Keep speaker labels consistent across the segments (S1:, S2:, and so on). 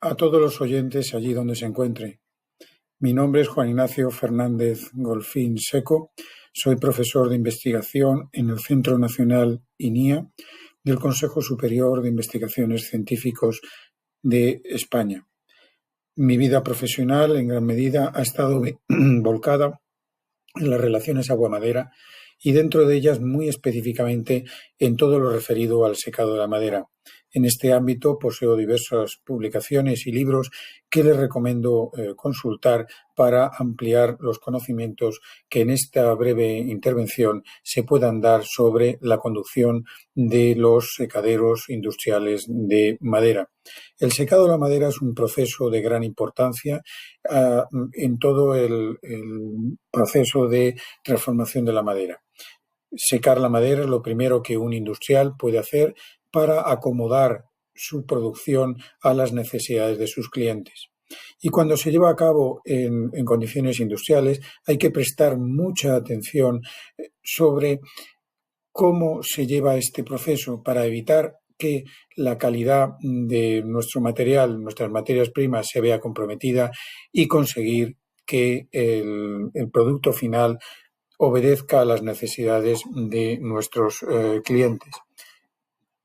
S1: A todos los oyentes allí donde se encuentre. Mi nombre es Juan Ignacio Fernández Golfín Seco. Soy profesor de investigación en el Centro Nacional INIA del Consejo Superior de Investigaciones Científicos de España. Mi vida profesional en gran medida ha estado volcada en las relaciones agua-madera y dentro de ellas muy específicamente en todo lo referido al secado de la madera. En este ámbito poseo diversas publicaciones y libros que les recomiendo consultar para ampliar los conocimientos que en esta breve intervención se puedan dar sobre la conducción de los secaderos industriales de madera. El secado de la madera es un proceso de gran importancia en todo el proceso de transformación de la madera. Secar la madera es lo primero que un industrial puede hacer para acomodar su producción a las necesidades de sus clientes. Y cuando se lleva a cabo en condiciones industriales hay que prestar mucha atención sobre cómo se lleva este proceso para evitar que la calidad de nuestro material, nuestras materias primas, se vea comprometida y conseguir que el producto final obedezca a las necesidades de nuestros clientes.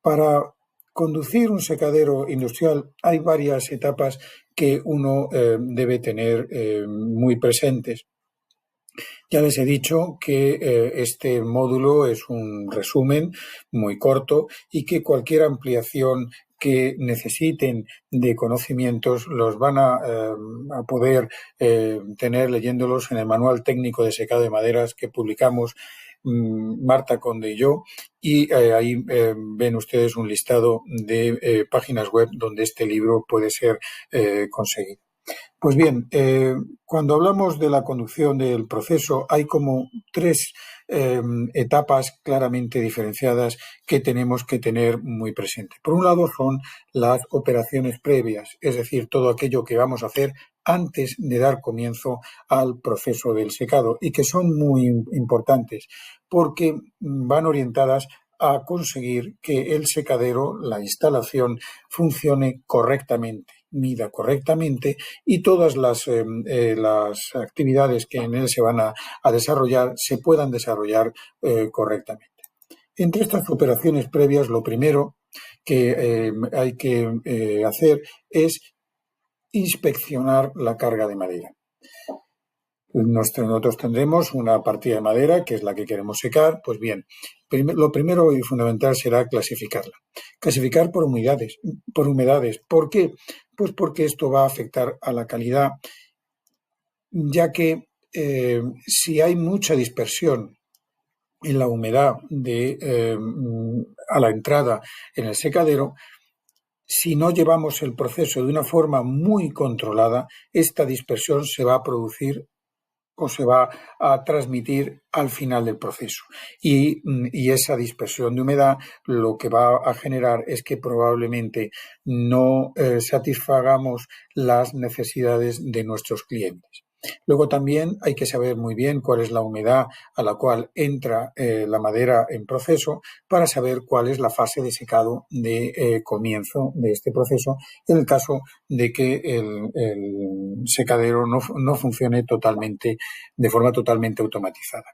S1: Para conducir un secadero industrial hay varias etapas que uno debe tener muy presentes. Ya les he dicho que este módulo es un resumen muy corto y que cualquier ampliación que necesiten de conocimientos los van a poder tener leyéndolos en el Manual Técnico de Secado de Maderas que publicamos Marta Conde y yo, y ahí ven ustedes un listado de páginas web donde este libro puede ser conseguido. Pues bien, cuando hablamos de la conducción del proceso hay como tres etapas claramente diferenciadas que tenemos que tener muy presentes. Por un lado son las operaciones previas, es decir, todo aquello que vamos a hacer antes de dar comienzo al proceso del secado y que son muy importantes porque van orientadas a conseguir que el secadero, la instalación, funcione correctamente, mida correctamente y todas las actividades que en él se van a desarrollar se puedan desarrollar correctamente. Entre estas operaciones previas, lo primero que hay que hacer es inspeccionar la carga de madera. Nosotros tendremos una partida de madera, que es la que queremos secar. Pues bien, lo primero y fundamental será clasificarla. Clasificar por humedades. ¿Por qué? Pues porque esto va a afectar a la calidad, ya que si hay mucha dispersión en la humedad a la entrada en el secadero, si no llevamos el proceso de una forma muy controlada, esta dispersión se va a producir o se va a transmitir al final del proceso. Y esa dispersión de humedad lo que va a generar es que probablemente no satisfagamos las necesidades de nuestros clientes. Luego también hay que saber muy bien cuál es la humedad a la cual entra la madera en proceso para saber cuál es la fase de secado de comienzo de este proceso en el caso de que el secadero no funcione de forma totalmente automatizada.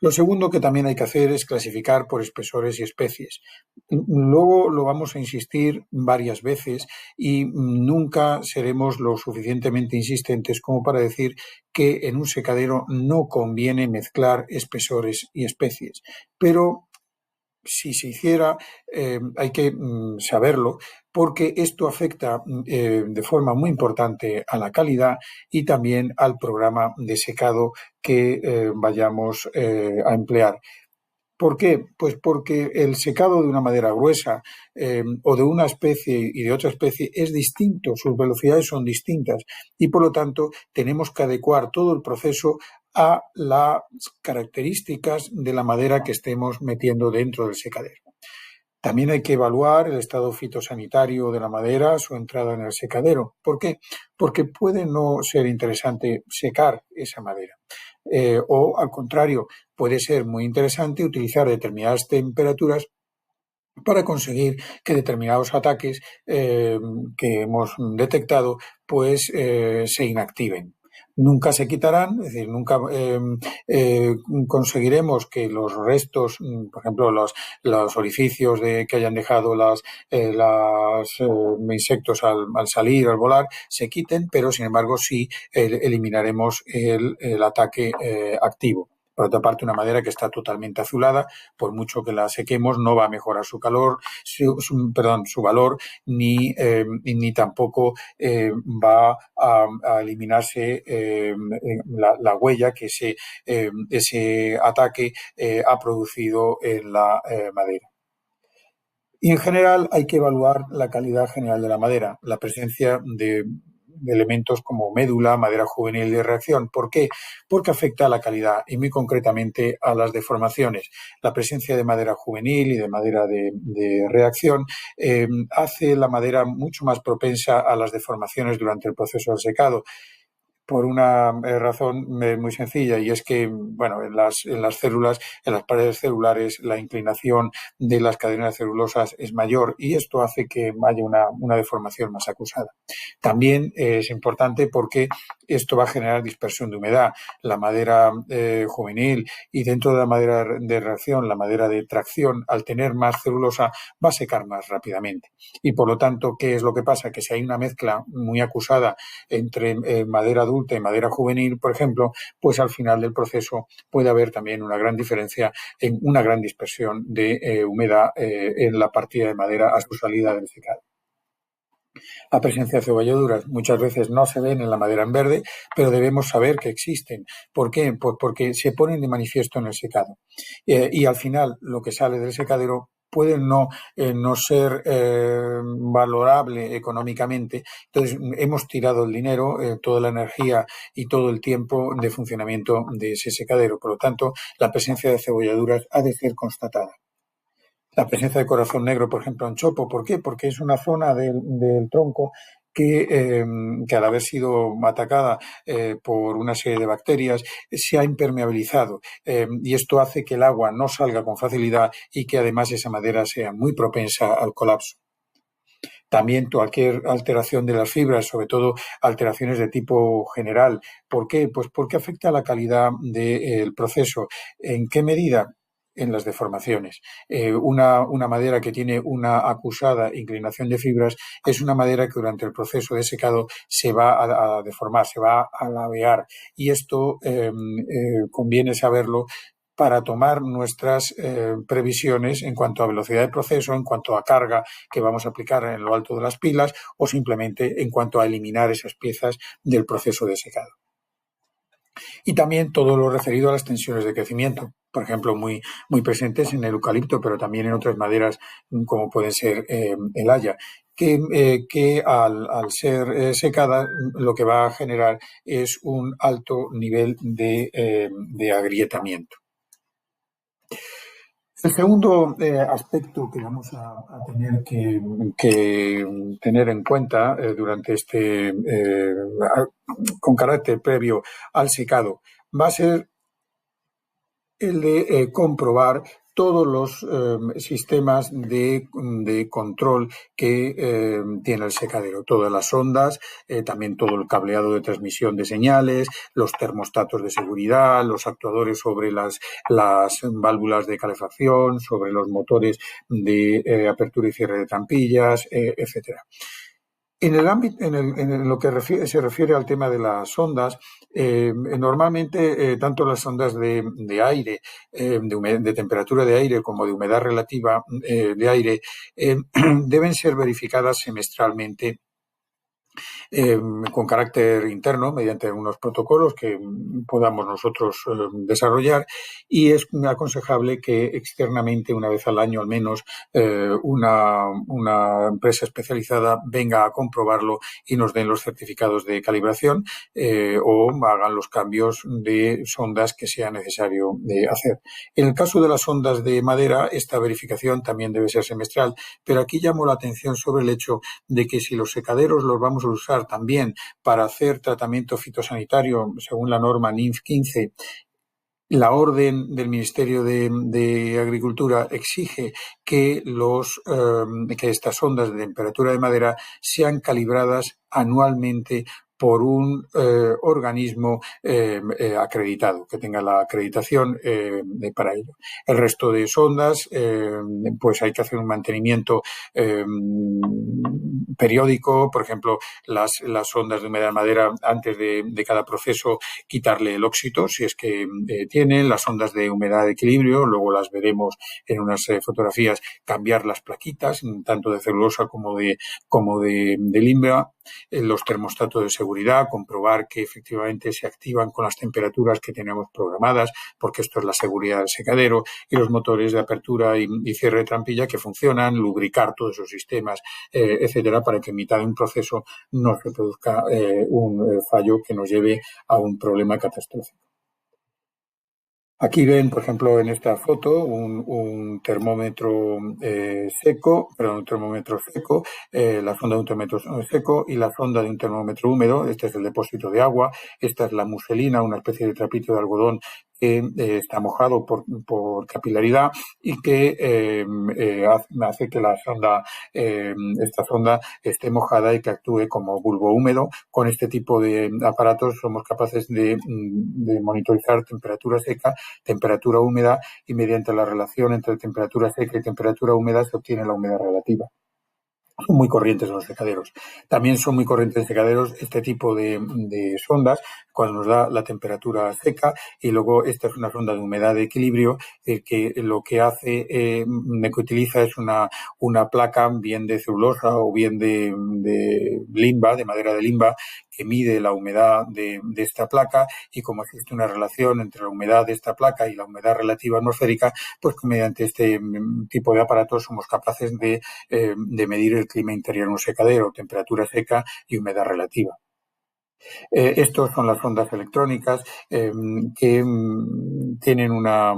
S1: Lo segundo que también hay que hacer es clasificar por espesores y especies. Luego lo vamos a insistir varias veces y nunca seremos lo suficientemente insistentes como para decir que en un secadero no conviene mezclar espesores y especies, pero si se hiciera hay que saberlo porque esto afecta de forma muy importante a la calidad y también al programa de secado que vayamos a emplear. ¿Por qué? Pues porque el secado de una madera gruesa o de una especie y de otra especie es distinto, sus velocidades son distintas y por lo tanto tenemos que adecuar todo el proceso a las características de la madera que estemos metiendo dentro del secadero. También hay que evaluar el estado fitosanitario de la madera, su entrada en el secadero. ¿Por qué? Porque puede no ser interesante secar esa madera. O al contrario, puede ser muy interesante utilizar determinadas temperaturas para conseguir que determinados ataques que hemos detectado pues se inactiven. Nunca se quitarán, es decir, nunca conseguiremos que los restos, por ejemplo, los orificios que hayan dejado los insectos al salir, al volar, se quiten, pero sin embargo sí eliminaremos el ataque activo. Por otra parte, una madera que está totalmente azulada, por mucho que la sequemos, no va a mejorar su calor, su valor, ni tampoco va a eliminarse la huella que ese ataque ha producido en la madera. Y en general hay que evaluar la calidad general de la madera, la presencia de elementos como médula, madera juvenil de reacción. ¿Por qué? Porque afecta a la calidad y muy concretamente a las deformaciones. La presencia de madera juvenil y de madera de reacción hace la madera mucho más propensa a las deformaciones durante el proceso de secado, por una razón muy sencilla, y es que, bueno, en las células, en las paredes celulares, la inclinación de las cadenas celulosas es mayor y esto hace que haya una deformación más acusada. También es importante porque esto va a generar dispersión de humedad. La madera juvenil y dentro de la madera de reacción, la madera de tracción, al tener más celulosa, va a secar más rápidamente. Y por lo tanto, ¿qué es lo que pasa? Que si hay una mezcla muy acusada entre madera adulta y madera juvenil, por ejemplo, pues al final del proceso puede haber también una gran diferencia en una gran dispersión de humedad en la partida de madera a su salida del secado. La presencia de cebolladuras muchas veces no se ven en la madera en verde, pero debemos saber que existen. ¿Por qué? Pues porque se ponen de manifiesto en el secado. Y al final, lo que sale del secadero puede no ser valorable económicamente. Entonces, hemos tirado el dinero, toda la energía y todo el tiempo de funcionamiento de ese secadero. Por lo tanto, la presencia de cebolladuras ha de ser constatada. La presencia de corazón negro, por ejemplo, en chopo. ¿Por qué? Porque es una zona del tronco que al haber sido atacada por una serie de bacterias se ha impermeabilizado y esto hace que el agua no salga con facilidad y que además esa madera sea muy propensa al colapso. También cualquier alteración de las fibras, sobre todo alteraciones de tipo general. ¿Por qué? Pues porque afecta a la calidad del proceso. ¿En qué medida? En las deformaciones. Una madera que tiene una acusada inclinación de fibras es una madera que durante el proceso de secado se va a deformar, se va a lavear. Y esto conviene saberlo para tomar nuestras previsiones en cuanto a velocidad de proceso, en cuanto a carga que vamos a aplicar en lo alto de las pilas o simplemente en cuanto a eliminar esas piezas del proceso de secado. Y también todo lo referido a las tensiones de crecimiento, por ejemplo, muy presentes en el eucalipto, pero también en otras maderas como pueden ser el haya, que al ser secada lo que va a generar es un alto nivel de agrietamiento. El segundo aspecto que vamos a tener que tener en cuenta durante con carácter previo al secado, va a ser el de comprobar todos los sistemas de control que tiene el secadero, todas las sondas, también todo el cableado de transmisión de señales, los termostatos de seguridad, los actuadores sobre las válvulas de calefacción, sobre los motores de apertura y cierre de trampillas, etcétera. En el ámbito, en lo que se refiere al tema de las sondas, normalmente tanto las sondas de aire, de temperatura de aire como de humedad relativa de aire, deben ser verificadas semestralmente con carácter interno mediante unos protocolos que podamos nosotros desarrollar, y es aconsejable que externamente, una vez al año al menos, una empresa especializada venga a comprobarlo y nos den los certificados de calibración o hagan los cambios de sondas que sea necesario de hacer. En el caso de las sondas de madera, esta verificación también debe ser semestral, pero aquí llamo la atención sobre el hecho de que si los secaderos los vamos a usar también para hacer tratamiento fitosanitario según la norma NIF 15, La orden del Ministerio de Agricultura exige que que estas ondas de temperatura de madera sean calibradas anualmente por un organismo acreditado, que tenga la acreditación para ello. El resto de sondas, pues hay que hacer un mantenimiento periódico. Por ejemplo, las sondas de humedad de madera, antes de cada proceso, quitarle el óxido, si es que tienen. Las ondas de humedad de equilibrio, luego las veremos en unas fotografías, cambiar las plaquitas, tanto de celulosa como de limba. Los termostatos de seguridad, comprobar que efectivamente se activan con las temperaturas que tenemos programadas, porque esto es la seguridad del secadero, y los motores de apertura y cierre de trampilla que funcionan, lubricar todos esos sistemas, etcétera, para que en mitad de un proceso no se produzca un fallo que nos lleve a un problema catastrófico. Aquí ven, por ejemplo, en esta foto un termómetro seco, la sonda de un termómetro seco y la sonda de un termómetro húmedo. Este es el depósito de agua. Esta es la muselina, una especie de trapito de algodón que está mojado por capilaridad y que hace que esta sonda esté mojada y que actúe como bulbo húmedo. Con este tipo de aparatos somos capaces de monitorizar temperatura seca, temperatura húmeda, y mediante la relación entre temperatura seca y temperatura húmeda se obtiene la humedad relativa. Son muy corrientes los secaderos. También son muy corrientes en secaderos este tipo de sondas cuando nos da la temperatura seca, y luego esta es una sonda de humedad de equilibrio que lo que hace, que utiliza es una placa bien de celulosa o bien de limba, de madera de limba, que mide la humedad de esta placa, y como existe una relación entre la humedad de esta placa y la humedad relativa atmosférica, pues mediante este tipo de aparatos somos capaces de medir el clima interior en un secadero, temperatura seca y humedad relativa. Estos son las ondas electrónicas que tienen una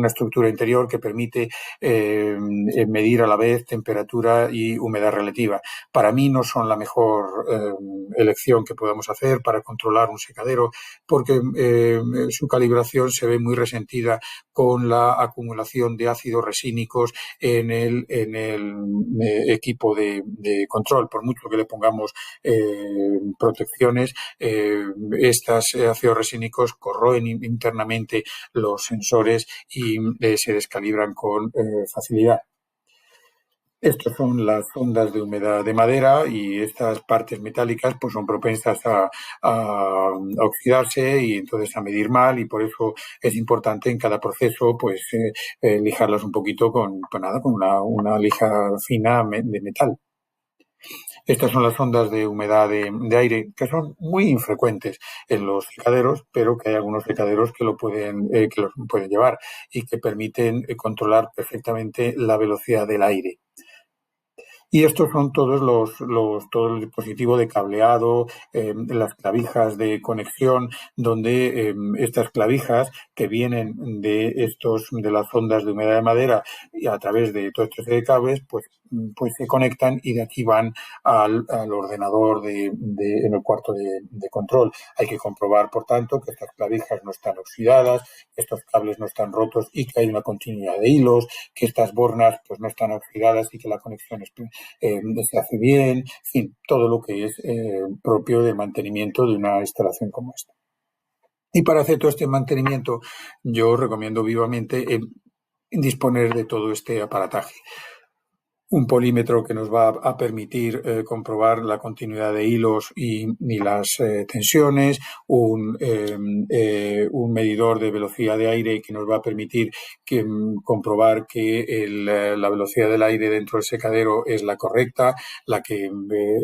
S1: estructura interior que permite medir a la vez temperatura y humedad relativa. Para mí no son la mejor elección que podamos hacer para controlar un secadero, porque su calibración se ve muy resentida con la acumulación de ácidos resínicos en el equipo de control. Por mucho que le pongamos protecciones, estos ácidos resínicos corroen internamente los sensores y se descalibran con facilidad. Estas son las ondas de humedad de madera, y estas partes metálicas pues son propensas a oxidarse y entonces a medir mal, y por eso es importante en cada proceso pues lijarlas un poquito con una lija fina de metal. Estas son las ondas de humedad de aire, que son muy infrecuentes en los secaderos, pero que hay algunos secaderos que los pueden llevar y que permiten controlar perfectamente la velocidad del aire. Y estos son todo el dispositivo de cableado, las clavijas de conexión, donde estas clavijas que vienen de las ondas de humedad de madera y a través de todo este de cables, pues se conectan y de aquí van al ordenador en el cuarto de control. Hay que comprobar, por tanto, que estas clavijas no están oxidadas, que estos cables no están rotos y que hay una continuidad de hilos, que estas bornas pues no están oxidadas y que la conexión se hace bien, en fin, todo lo que es propio del mantenimiento de una instalación como esta. Y para hacer todo este mantenimiento, yo recomiendo vivamente disponer de todo este aparataje. Un polímetro que nos va a permitir comprobar la continuidad de hilos y las tensiones, un medidor de velocidad de aire que nos va a permitir comprobar que la velocidad del aire dentro del secadero es la correcta, la que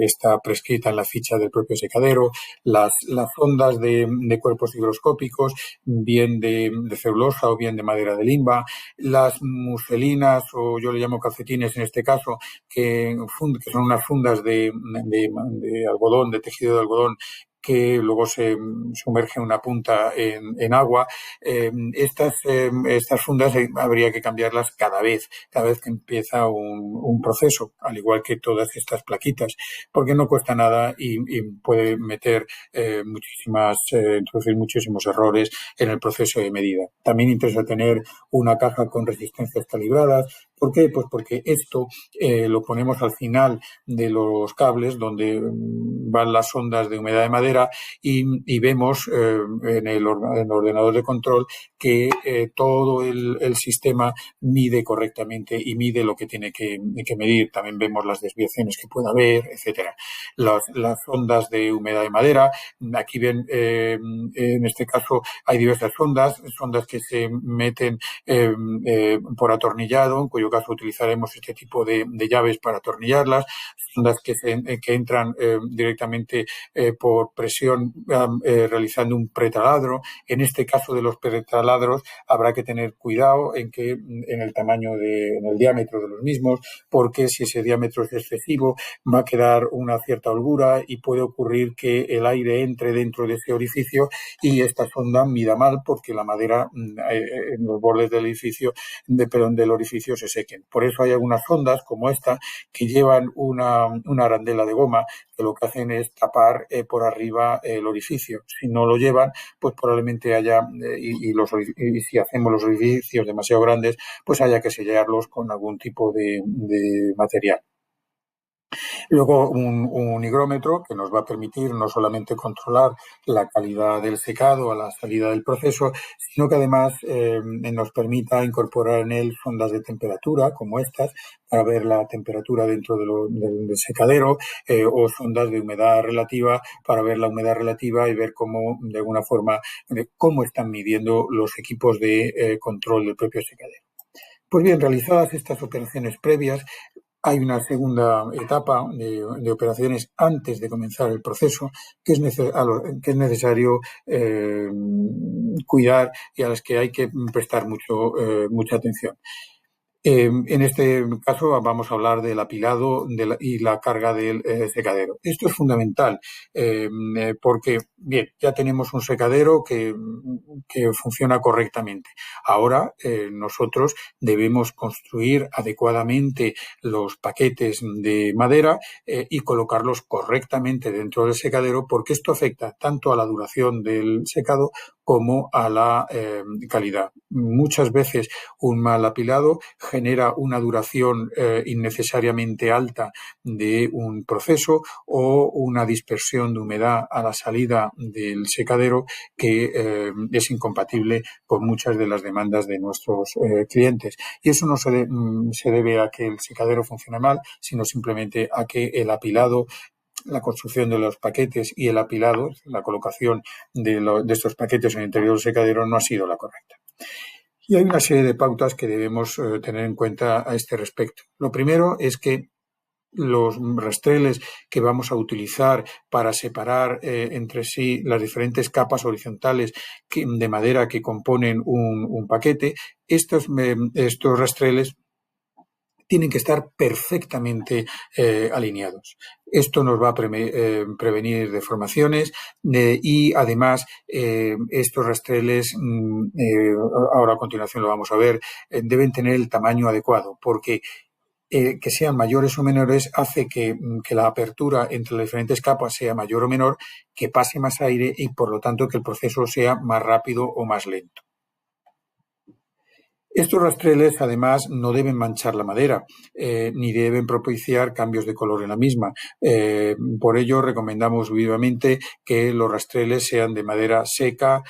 S1: está prescrita en la ficha del propio secadero, las ondas de cuerpos higroscópicos, bien de celulosa o bien de madera de limba, las muselinas, o yo le llamo calcetines en este caso, que son unas fundas de algodón, de tejido de algodón, que luego se sumerge una punta en agua. Estas fundas habría que cambiarlas cada vez que empieza un proceso, al igual que todas estas plaquitas, porque no cuesta nada y puede introducir muchísimos errores en el proceso de medida. También interesa tener una caja con resistencias calibradas. ¿Por qué? Pues porque esto lo ponemos al final de los cables donde van las sondas de humedad de madera y vemos en el ordenador de control que todo el sistema mide correctamente y mide lo que tiene que medir. También vemos las desviaciones que pueda haber, etcétera. Las sondas de humedad de madera, aquí ven, en este caso hay diversas sondas que se meten por atornillado, en cuyo caso utilizaremos este tipo de llaves para atornillarlas, sondas que entran directamente por presión realizando un pretaladro. En este caso de los pretaladros habrá que tener cuidado en el diámetro de los mismos, porque si ese diámetro es excesivo va a quedar una cierta holgura y puede ocurrir que el aire entre dentro de ese orificio y esta sonda mida mal, porque la madera en los bordes del orificio se sequen. Por eso hay algunas sondas como esta que llevan una arandela de goma que lo que hacen es tapar por arriba el orificio. Si no lo llevan, pues probablemente haya, y si hacemos los orificios demasiado grandes, pues haya que sellarlos con algún tipo de material. Luego un higrómetro que nos va a permitir no solamente controlar la calidad del secado a la salida del proceso, sino que además nos permita incorporar en él sondas de temperatura como estas para ver la temperatura dentro del secadero, o sondas de humedad relativa para ver la humedad relativa y ver cómo, de alguna forma, cómo están midiendo los equipos de control del propio secadero. Pues bien, realizadas estas operaciones previas, hay una segunda etapa de operaciones antes de comenzar el proceso que es necesario cuidar y a las que hay que prestar mucha atención. En este caso vamos a hablar del apilado y la carga del secadero. Esto es fundamental porque, bien, ya tenemos un secadero que funciona correctamente. Ahora nosotros debemos construir adecuadamente los paquetes de madera y colocarlos correctamente dentro del secadero, porque esto afecta tanto a la duración del secado como a la calidad. Muchas veces un mal apilado genera una duración innecesariamente alta de un proceso o una dispersión de humedad a la salida del secadero que es incompatible con muchas de las demandas de nuestros clientes. Y eso no se debe a que el secadero funcione mal, sino simplemente a que el apilado, la construcción de los paquetes y el apilado, la colocación de estos paquetes en el interior del secadero no ha sido la correcta. Y hay una serie de pautas que debemos tener en cuenta a este respecto. Lo primero es que los rastreles que vamos a utilizar para separar entre sí las diferentes capas horizontales de madera que componen un paquete, estos rastreles tienen que estar perfectamente alineados. Esto nos va a prevenir deformaciones y además estos rastreles, ahora a continuación lo vamos a ver, deben tener el tamaño adecuado, porque que sean mayores o menores hace que la apertura entre las diferentes capas sea mayor o menor, que pase más aire y por lo tanto que el proceso sea más rápido o más lento. Estos rastreles, además, no deben manchar la madera, ni deben propiciar cambios de color en la misma. Por ello, recomendamos vivamente que los rastreles sean de madera seca,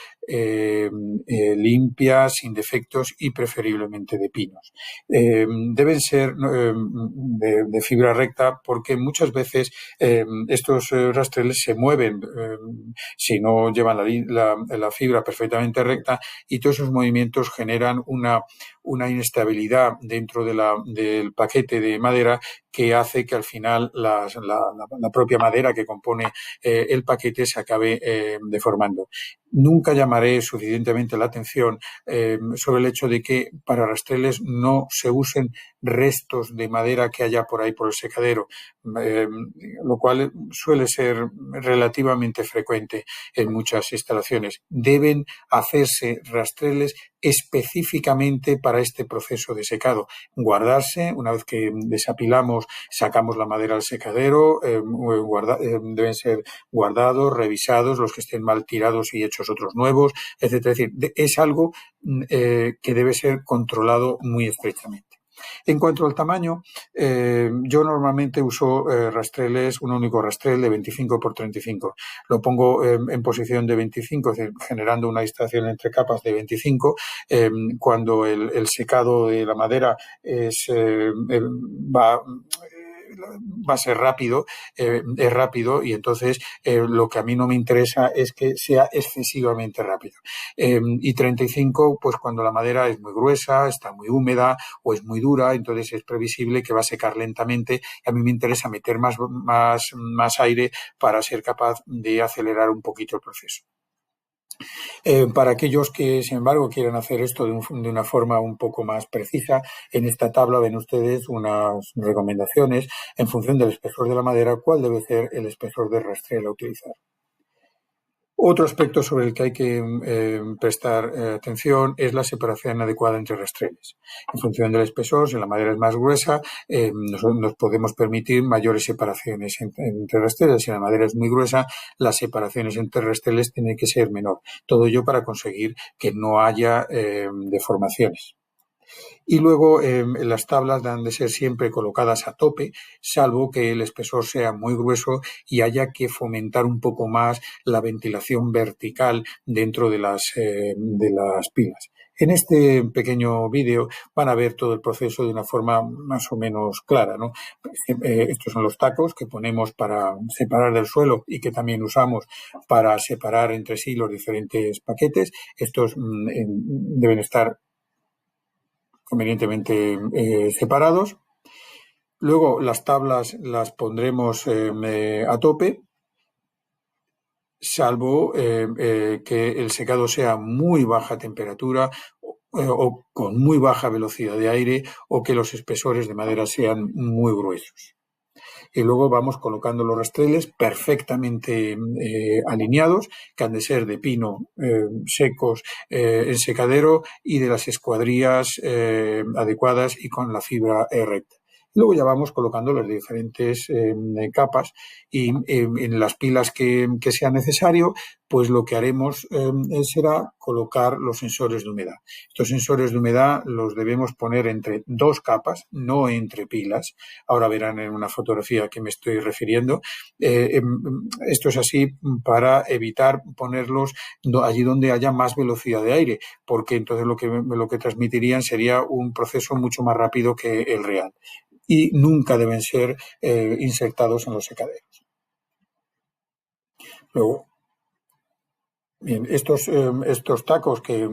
S1: limpia, sin defectos y preferiblemente de pinos. Deben ser de fibra recta porque muchas veces estos rastreles se mueven si no llevan la fibra perfectamente recta, y todos esos movimientos generan una inestabilidad dentro del paquete de madera que hace que al final la propia madera que compone el paquete se acabe deformando. Nunca llamaré suficientemente la atención sobre el hecho de que para rastreles no se usen restos de madera que haya por ahí por el secadero, lo cual suele ser relativamente frecuente en muchas instalaciones. Deben hacerse rastreles específicamente para este proceso de secado. Guardarse, una vez que desapilamos, sacamos la madera al secadero, deben ser guardados, revisados, los que estén mal tirados y hechos otros nuevos, etcétera. Es decir, es algo que debe ser controlado muy estrechamente. En cuanto al tamaño, yo normalmente uso rastreles, un único rastrel de 25 por 35. Lo pongo en posición de 25, es decir, generando una distracción entre capas de 25. Cuando el secado de la madera va a ser rápido, es rápido, y entonces lo que a mí no me interesa es que sea excesivamente rápido. Y 35, pues cuando la madera es muy gruesa, está muy húmeda o es muy dura, entonces es previsible que va a secar lentamente, y a mí me interesa meter más aire para ser capaz de acelerar un poquito el proceso. Para aquellos que, sin embargo, quieran hacer esto de una forma un poco más precisa, en esta tabla ven ustedes unas recomendaciones en función del espesor de la madera, cuál debe ser el espesor de rastrel a utilizar. Otro aspecto sobre el que hay que prestar atención es la separación adecuada entre rastreles. En función del espesor, si la madera es más gruesa, nos podemos permitir mayores separaciones entre rastreles. Si la madera es muy gruesa, las separaciones entre rastreles tienen que ser menor. Todo ello para conseguir que no haya deformaciones. Y luego las tablas han de ser siempre colocadas a tope, salvo que el espesor sea muy grueso y haya que fomentar un poco más la ventilación vertical dentro de las pilas. En este pequeño vídeo van a ver todo el proceso de una forma más o menos clara, ¿no? Estos son los tacos que ponemos para separar del suelo y que también usamos para separar entre sí los diferentes paquetes. Estos deben estar convenientemente separados. Luego las tablas las pondremos a tope, salvo que el secado sea muy baja temperatura o con muy baja velocidad de aire, o que los espesores de madera sean muy gruesos. Y luego vamos colocando los rastreles perfectamente alineados, que han de ser de pino secos en secadero y de las escuadrillas adecuadas y con la fibra recta. Luego ya vamos colocando las diferentes capas, y en las pilas que sea necesario, pues lo que haremos será colocar los sensores de humedad. Estos sensores de humedad los debemos poner entre dos capas, no entre pilas. Ahora verán en una fotografía a qué me estoy refiriendo. Esto es así para evitar ponerlos allí donde haya más velocidad de aire, porque entonces lo que transmitirían sería un proceso mucho más rápido que el real. Y nunca deben ser insertados en los secaderos. Luego, bien, estos tacos que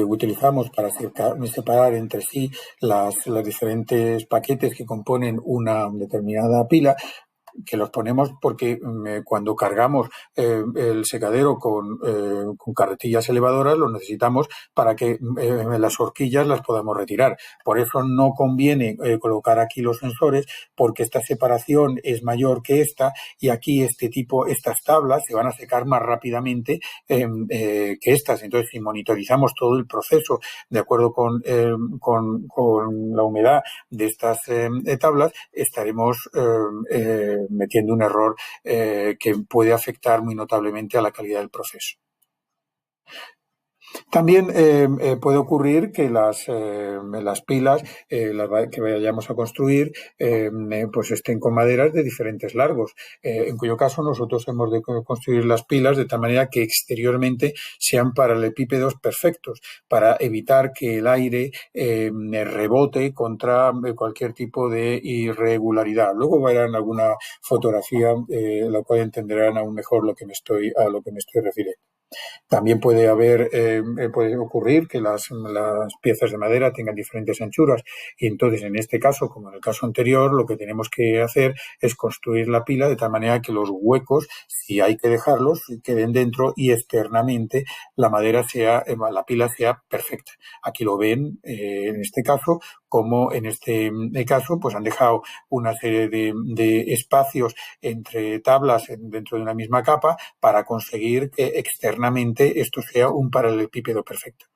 S1: utilizamos para separar entre sí los diferentes paquetes que componen una determinada pila, que los ponemos porque cuando cargamos el secadero con carretillas elevadoras, lo necesitamos para que las horquillas las podamos retirar. Por eso no conviene colocar aquí los sensores, porque esta separación es mayor que esta, y aquí estas tablas se van a secar más rápidamente que estas. Entonces, si monitorizamos todo el proceso de acuerdo con la humedad de estas tablas, estaremos metiendo un error que puede afectar muy notablemente a la calidad del proceso. También puede ocurrir que las pilas que vayamos a construir pues estén con maderas de diferentes largos, en cuyo caso nosotros hemos de construir las pilas de tal manera que exteriormente sean paralelepípedos perfectos, para evitar que el aire rebote contra cualquier tipo de irregularidad. Luego verán alguna fotografía la cual entenderán aún mejor a lo que me estoy refiriendo. También puede ocurrir que las piezas de madera tengan diferentes anchuras y entonces en este caso, como en el caso anterior, lo que tenemos que hacer es construir la pila de tal manera que los huecos, si hay que dejarlos, queden dentro y externamente la pila sea perfecta. Aquí lo ven en este caso, como en este caso, pues han dejado una serie de espacios entre tablas dentro de una misma capa para conseguir que externamente esto sea un paralelepípedo perfecto.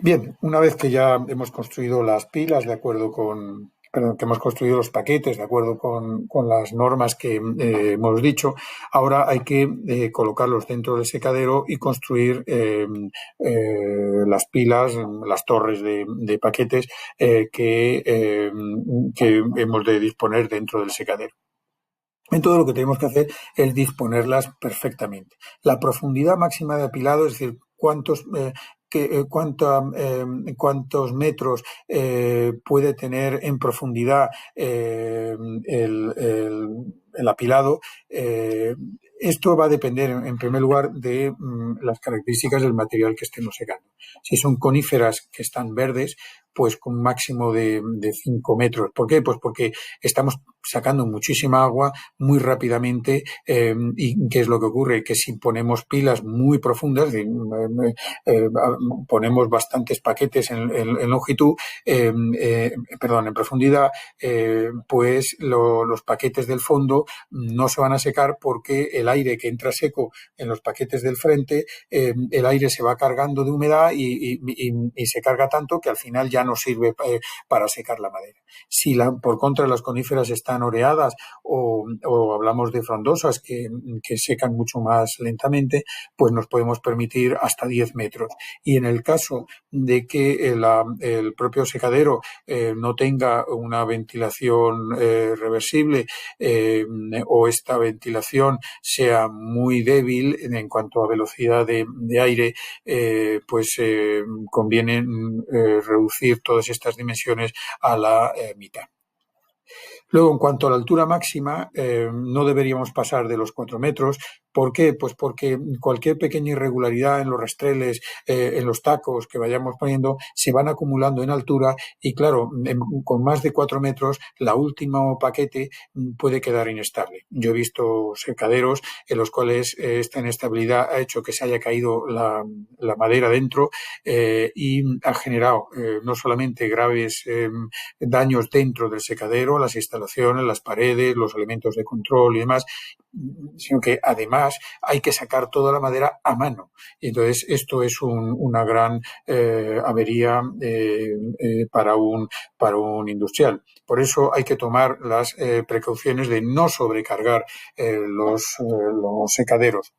S1: Bien, una vez que ya hemos construido las pilas de acuerdo con, perdón, que hemos construido los paquetes de acuerdo con las normas que hemos dicho, ahora hay que colocarlos dentro del secadero y construir las pilas, las torres de paquetes que hemos de disponer dentro del secadero. En todo lo que tenemos que hacer es disponerlas perfectamente. La profundidad máxima de apilado, es decir, cuántos metros puede tener en profundidad el apilado. Esto va a depender, en primer lugar, de las características del material que estemos secando. Si son coníferas que están verdes, pues con un máximo de 5 metros. ¿Por qué? Pues porque estamos sacando muchísima agua muy rápidamente y ¿qué es lo que ocurre? Que si ponemos pilas muy profundas, ponemos bastantes paquetes en longitud, en profundidad, pues los paquetes del fondo no se van a secar porque el aire que entra seco en los paquetes del frente, el aire se va cargando de humedad y se carga tanto que al final ya no sirve para secar la madera. Si por contra las coníferas están oreadas o hablamos de frondosas que secan mucho más lentamente, pues nos podemos permitir hasta 10 metros. Y en el caso de que el propio secadero no tenga una ventilación reversible o esta ventilación sea muy débil en cuanto a velocidad de aire, pues conviene reducir todas estas dimensiones a la mitad. Luego, en cuanto a la altura máxima, no deberíamos pasar de los 4 metros. ¿Por qué? Pues porque cualquier pequeña irregularidad en los rastreles, en los tacos que vayamos poniendo, se van acumulando en altura y, claro, con más de 4 metros, la último paquete puede quedar inestable. Yo he visto secaderos en los cuales esta inestabilidad ha hecho que se haya caído la madera dentro y ha generado no solamente graves daños dentro del secadero, las instalaciones, las paredes, los elementos de control y demás, sino que además hay que sacar toda la madera a mano. Y entonces esto es una gran avería para un industrial. Por eso hay que tomar las precauciones de no sobrecargar los secaderos.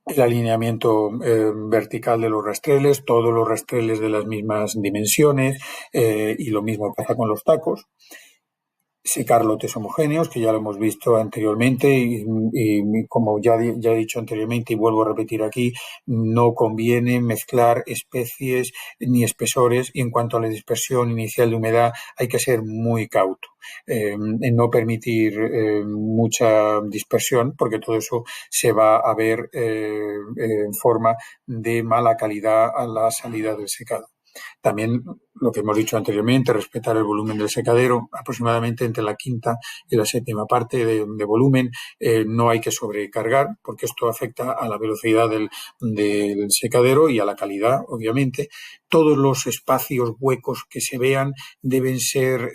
S1: El alineamiento vertical de los rastreles, todos los rastreles de las mismas dimensiones y lo mismo pasa con los tacos. Secar lotes homogéneos, que ya lo hemos visto anteriormente y como ya he dicho anteriormente y vuelvo a repetir aquí, no conviene mezclar especies ni espesores y en cuanto a la dispersión inicial de humedad hay que ser muy cauto. En no permitir mucha dispersión porque todo eso se va a ver en forma de mala calidad a la salida del secado. También lo que hemos dicho anteriormente, respetar el volumen del secadero, aproximadamente entre la quinta y la séptima parte de volumen. No hay que sobrecargar porque esto afecta a la velocidad del secadero y a la calidad, obviamente. Todos los espacios huecos que se vean deben ser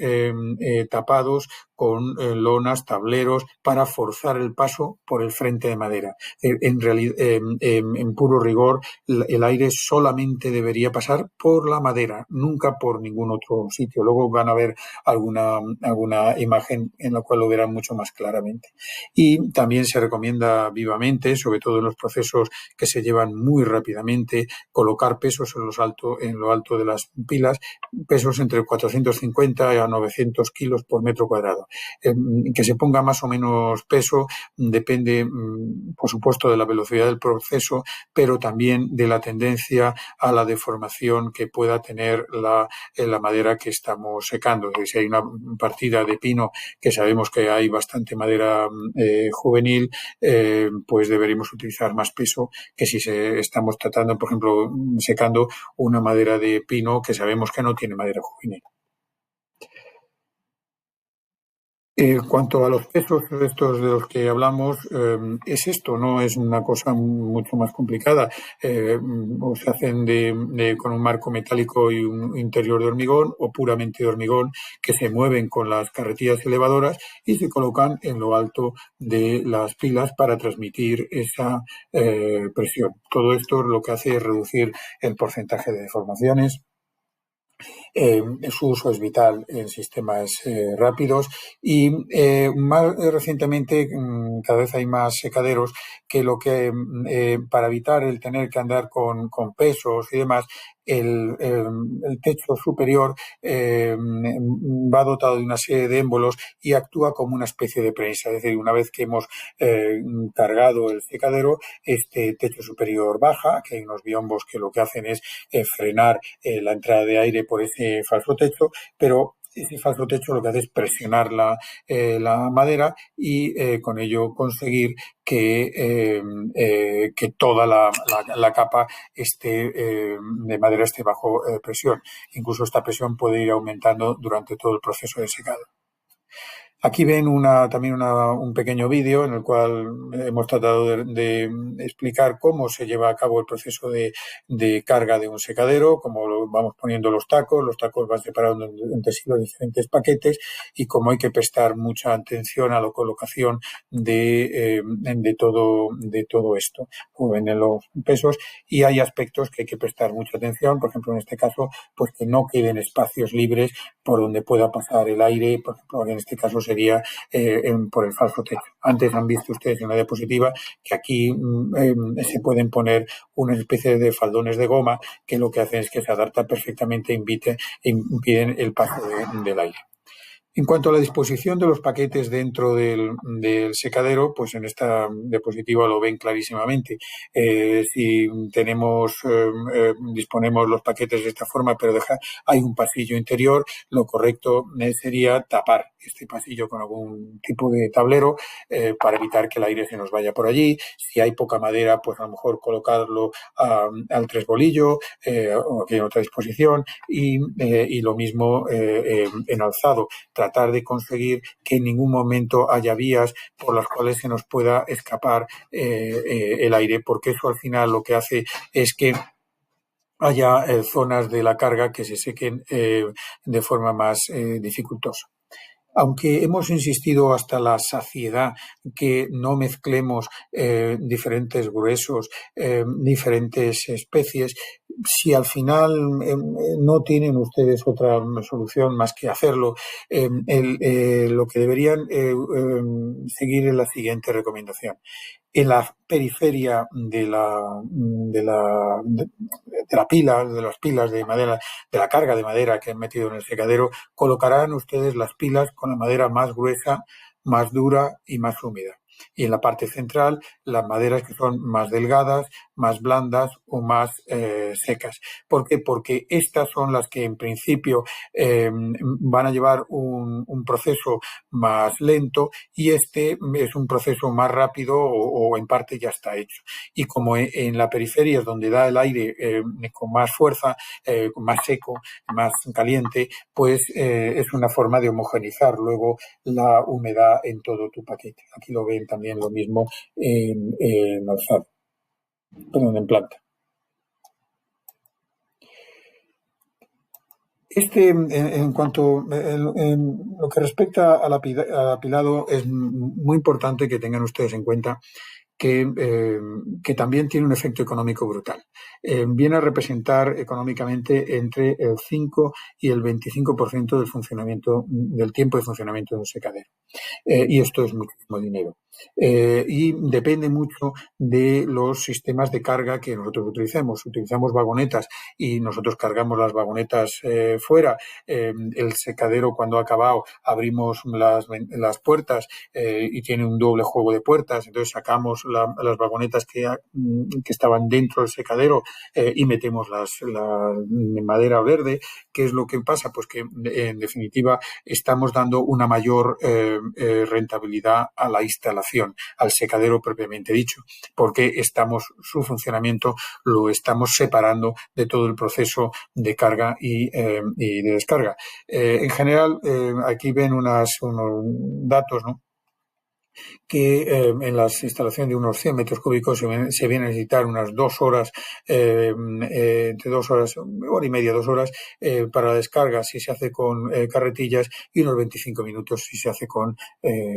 S1: tapados con lonas, tableros, para forzar el paso por el frente de madera. En puro rigor, el aire solamente debería pasar por la madera, nunca por ningún otro sitio. Luego van a ver alguna imagen en la cual lo verán mucho más claramente. Y también se recomienda vivamente, sobre todo en los procesos que se llevan muy rápidamente, colocar pesos en lo alto de las pilas, pesos entre 450 a 900 kilos por metro cuadrado. Que se ponga más o menos peso depende, por supuesto, de la velocidad del proceso, pero también de la tendencia a la deformación que pueda tener la la madera que estamos secando. Es decir, si hay una partida de pino que sabemos que hay bastante madera juvenil, pues deberíamos utilizar más peso que si estamos tratando, por ejemplo, secando una madera de pino que sabemos que no tiene madera juvenil. En cuanto a los pesos estos de los que hablamos, es esto, no es una cosa mucho más complicada. O se hacen con un marco metálico y un interior de hormigón o puramente de hormigón que se mueven con las carretillas elevadoras y se colocan en lo alto de las pilas para transmitir esa presión. Todo esto lo que hace es reducir el porcentaje de deformaciones. Su uso es vital en sistemas rápidos y más recientemente cada vez hay más secaderos que para evitar el tener que andar con pesos y demás, el techo superior va dotado de una serie de émbolos y actúa como una especie de prensa. Es decir, una vez que hemos cargado el secadero, este techo superior baja, que hay unos biombos que lo que hacen es frenar la entrada de aire por ese falso techo, pero ese falso techo lo que hace es presionar la madera y con ello conseguir que toda la capa de madera esté bajo presión. Incluso esta presión puede ir aumentando durante todo el proceso de secado. Aquí ven también un pequeño vídeo en el cual hemos tratado de explicar cómo se lleva a cabo el proceso de carga de un secadero, cómo vamos poniendo los tacos van separando entre sí los diferentes paquetes y cómo hay que prestar mucha atención a la colocación de todo esto. Como ven en los pesos, y hay aspectos que hay que prestar mucha atención, por ejemplo, en este caso, pues que no queden espacios libres por donde pueda pasar el aire, por ejemplo, en este caso sería por el falso techo. Antes han visto ustedes en la diapositiva que aquí se pueden poner una especie de faldones de goma que lo que hacen es que se adaptan perfectamente e impiden el paso del aire. En cuanto a la disposición de los paquetes dentro del secadero, pues en esta diapositiva lo ven clarísimamente. Si disponemos los paquetes de esta forma, pero hay un pasillo interior, lo correcto sería tapar este pasillo con algún tipo de tablero para evitar que el aire se nos vaya por allí. Si hay poca madera, pues a lo mejor colocarlo al tres bolillo o aquí en otra disposición y lo mismo en alzado. Tratar de conseguir que en ningún momento haya vías por las cuales se nos pueda escapar el aire, porque eso al final lo que hace es que haya zonas de la carga que se sequen de forma más dificultosa. Aunque hemos insistido hasta la saciedad que no mezclemos diferentes gruesos, diferentes especies, si al final no tienen ustedes otra solución más que hacerlo, lo que deberían seguir es la siguiente recomendación. En la periferia de las pilas de madera, de la carga de madera que han metido en el secadero, colocarán ustedes las pilas con la madera más gruesa, más dura y más húmeda. Y en la parte central, las maderas que son más delgadas, más blandas o más secas. ¿Por qué? Porque estas son las que en principio van a llevar un proceso más lento y este es un proceso más rápido o en parte ya está hecho. Y como en la periferia es donde da el aire con más fuerza, más seco, más caliente, pues es una forma de homogeneizar luego la humedad en todo tu paquete. Aquí lo ven también lo mismo en alzado, perdón, en planta. En cuanto en lo que respecta al apilado, es muy importante que tengan ustedes en cuenta que también tiene un efecto económico brutal. Viene a representar económicamente entre el 5 y el 25% del tiempo de funcionamiento de un secadero. Y esto es muchísimo dinero. Y depende mucho de los sistemas de carga que nosotros utilicemos. Utilizamos vagonetas y nosotros cargamos las vagonetas fuera. El secadero, cuando ha acabado, abrimos las puertas y tiene un doble juego de puertas, entonces sacamos las vagonetas que estaban dentro del secadero y metemos la madera verde. ¿Qué es lo que pasa? Pues que en definitiva estamos dando una mayor rentabilidad a la instalación, al secadero propiamente dicho, porque su funcionamiento lo estamos separando de todo el proceso de carga y de descarga. En general, aquí ven unos datos, ¿no? Que en las instalaciones de unos 100 metros cúbicos se viene a necesitar unas 2 horas, entre 2 horas, hora y media, 2 horas, para la descarga si se hace con carretillas y unos 25 minutos si se hace con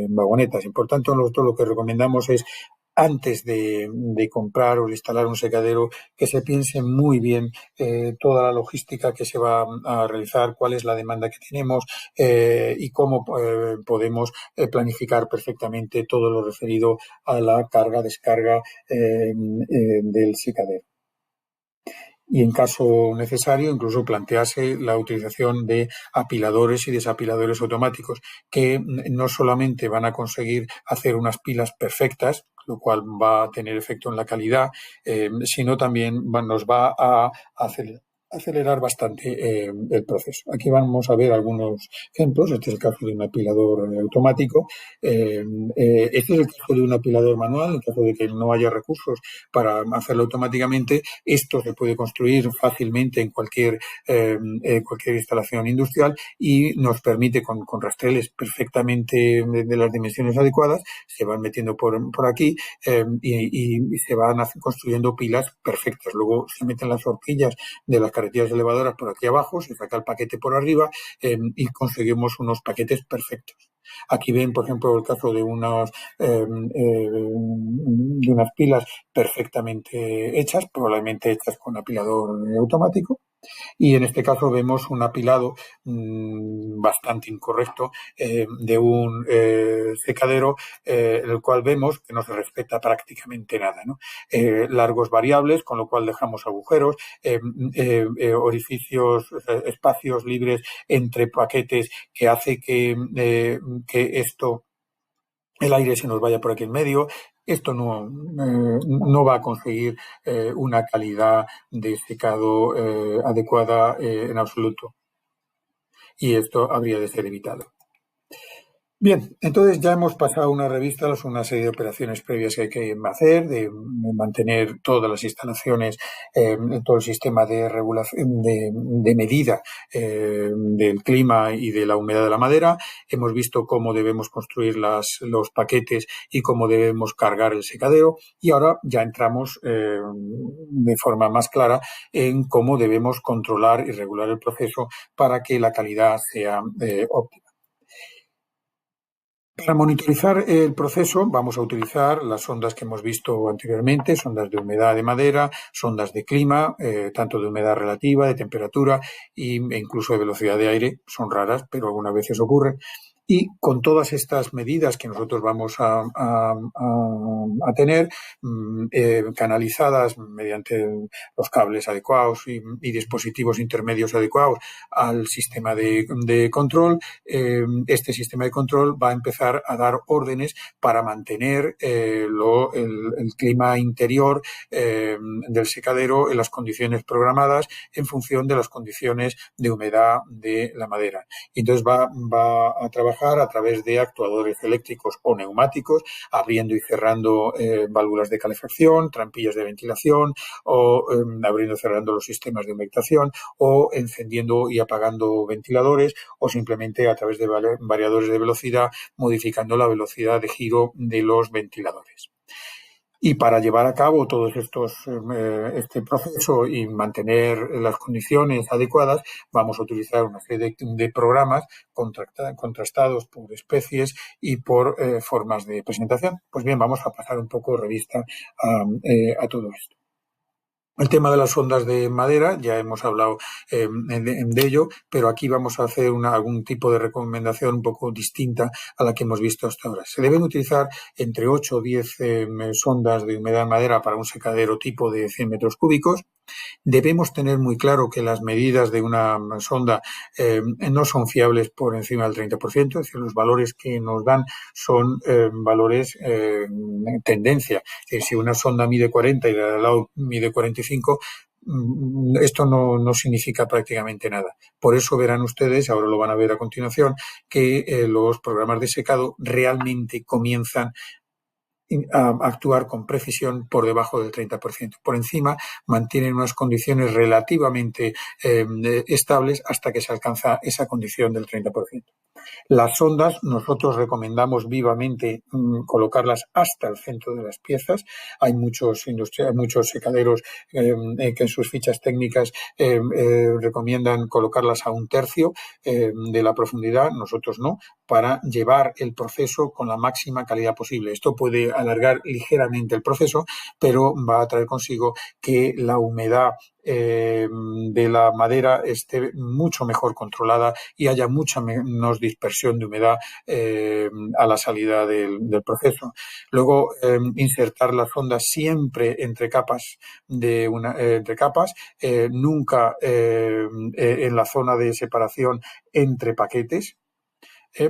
S1: vagonetas. Y por tanto, nosotros lo que recomendamos es, antes de comprar o de instalar un secadero, que se piense muy bien toda la logística que se va a realizar, cuál es la demanda que tenemos y cómo podemos planificar perfectamente todo lo referido a la carga, descarga del secadero. Y en caso necesario, incluso plantearse la utilización de apiladores y desapiladores automáticos, que no solamente van a conseguir hacer unas pilas perfectas, lo cual va a tener efecto en la calidad, sino también nos va a acelerar bastante el proceso. Aquí vamos a ver algunos ejemplos. Este es el caso de un apilador automático. Este es el caso de un apilador manual. En caso de que no haya recursos para hacerlo automáticamente, esto se puede construir fácilmente en cualquier instalación industrial y nos permite, con rastreles perfectamente de las dimensiones adecuadas, se van metiendo por aquí y se van construyendo pilas perfectas. Luego se meten las horquillas de las carretillas elevadoras por aquí abajo, se saca el paquete por arriba y conseguimos unos paquetes perfectos. Aquí ven, por ejemplo, el caso de unas pilas perfectamente hechas, probablemente hechas con apilador automático. Y en este caso vemos un apilado bastante incorrecto de un secadero en el cual vemos que no se respeta prácticamente nada, ¿no? Largos variables, con lo cual dejamos agujeros, orificios, espacios libres entre paquetes, que hace que el aire se nos vaya por aquí en medio. Esto no va a conseguir una calidad de secado adecuada en absoluto. Y esto habría de ser evitado. Bien, entonces ya hemos pasado una revista, una serie de operaciones previas que hay que hacer, de mantener todas las instalaciones, todo el sistema de regulación, de medida del clima y de la humedad de la madera. Hemos visto cómo debemos construir los paquetes y cómo debemos cargar el secadero. Y ahora ya entramos de forma más clara en cómo debemos controlar y regular el proceso para que la calidad sea óptima. Para monitorizar el proceso vamos a utilizar las sondas que hemos visto anteriormente, sondas de humedad de madera, sondas de clima, tanto de humedad relativa, de temperatura e incluso de velocidad de aire. Son raras, pero algunas veces ocurren. Y con todas estas medidas que nosotros vamos a tener canalizadas mediante los cables adecuados y dispositivos intermedios adecuados al sistema de control, este sistema de control va a empezar a dar órdenes para mantener el clima interior del secadero en las condiciones programadas en función de las condiciones de humedad de la madera. Y entonces va a trabajar a través de actuadores eléctricos o neumáticos, abriendo y cerrando válvulas de calefacción, trampillas de ventilación, o abriendo y cerrando los sistemas de humectación, o encendiendo y apagando ventiladores, o simplemente a través de variadores de velocidad, modificando la velocidad de giro de los ventiladores. Y para llevar a cabo todos este proceso y mantener las condiciones adecuadas, vamos a utilizar una serie de programas contrastados por especies y por formas de presentación. Pues bien, vamos a pasar un poco revista a todo esto. El tema de las sondas de madera, ya hemos hablado de ello, pero aquí vamos a hacer algún tipo de recomendación un poco distinta a la que hemos visto hasta ahora. Se deben utilizar entre 8 o 10 sondas de humedad de madera para un secadero tipo de 100 metros cúbicos. Debemos tener muy claro que las medidas de una sonda no son fiables por encima del 30%, es decir, los valores que nos dan son valores tendencia. Es decir, si una sonda mide 40 y la de al lado mide 45, esto no significa prácticamente nada. Por eso verán ustedes, ahora lo van a ver a continuación, que los programas de secado realmente comienzan a actuar con precisión por debajo del 30%. Por encima mantienen unas condiciones relativamente estables hasta que se alcanza esa condición del 30%. Las sondas nosotros recomendamos vivamente colocarlas hasta el centro de las piezas. Hay muchos secaderos que en sus fichas técnicas recomiendan colocarlas a un tercio de la profundidad, nosotros no, para llevar el proceso con la máxima calidad posible. Esto puede alargar ligeramente el proceso, pero va a traer consigo que la humedad de la madera esté mucho mejor controlada y haya mucha menos dispersión de humedad a la salida del proceso. Luego, insertar la sonda siempre entre capas, nunca en la zona de separación entre paquetes,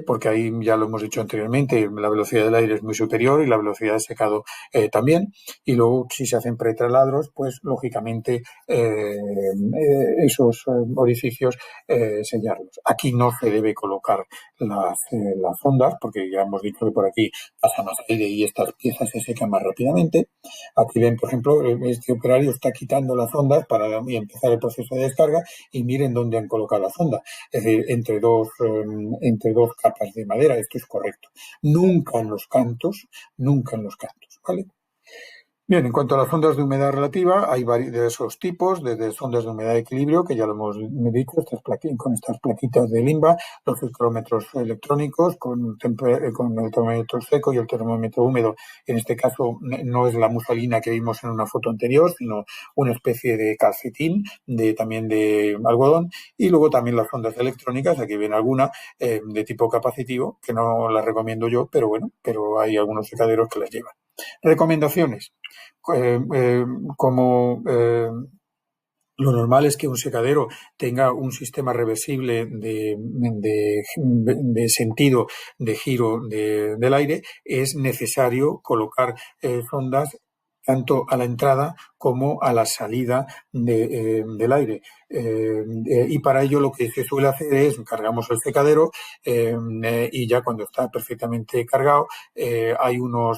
S1: porque ahí ya lo hemos dicho anteriormente, la velocidad del aire es muy superior y la velocidad de secado también. Y luego, si se hacen pretaladros, pues lógicamente esos orificios sellarlos. Aquí no se debe colocar las ondas, porque ya hemos dicho que por aquí pasa más aire y estas piezas se secan más rápidamente. Aquí ven, por ejemplo, este operario está quitando las ondas para empezar el proceso de descarga y miren dónde han colocado la sonda. Es decir, entre dos capas de madera, esto es correcto. Nunca en los cantos, ¿vale? Bien, en cuanto a las sondas de humedad relativa, hay diversos tipos, desde sondas de humedad de equilibrio, que ya lo hemos dicho, con estas plaquitas de limba, los termómetros electrónicos, con el termómetro seco y el termómetro húmedo. En este caso no es la muselina que vimos en una foto anterior, sino una especie de calcetín, también de algodón, y luego también las sondas electrónicas, aquí ven alguna, de tipo capacitivo, que no las recomiendo yo, pero bueno, pero hay algunos secaderos que las llevan. Recomendaciones. Como lo normal es que un secadero tenga un sistema reversible de sentido de giro del aire, es necesario colocar sondas tanto a la entrada como a la salida del aire. Y para ello lo que se suele hacer es cargamos el secadero y ya cuando está perfectamente cargado hay una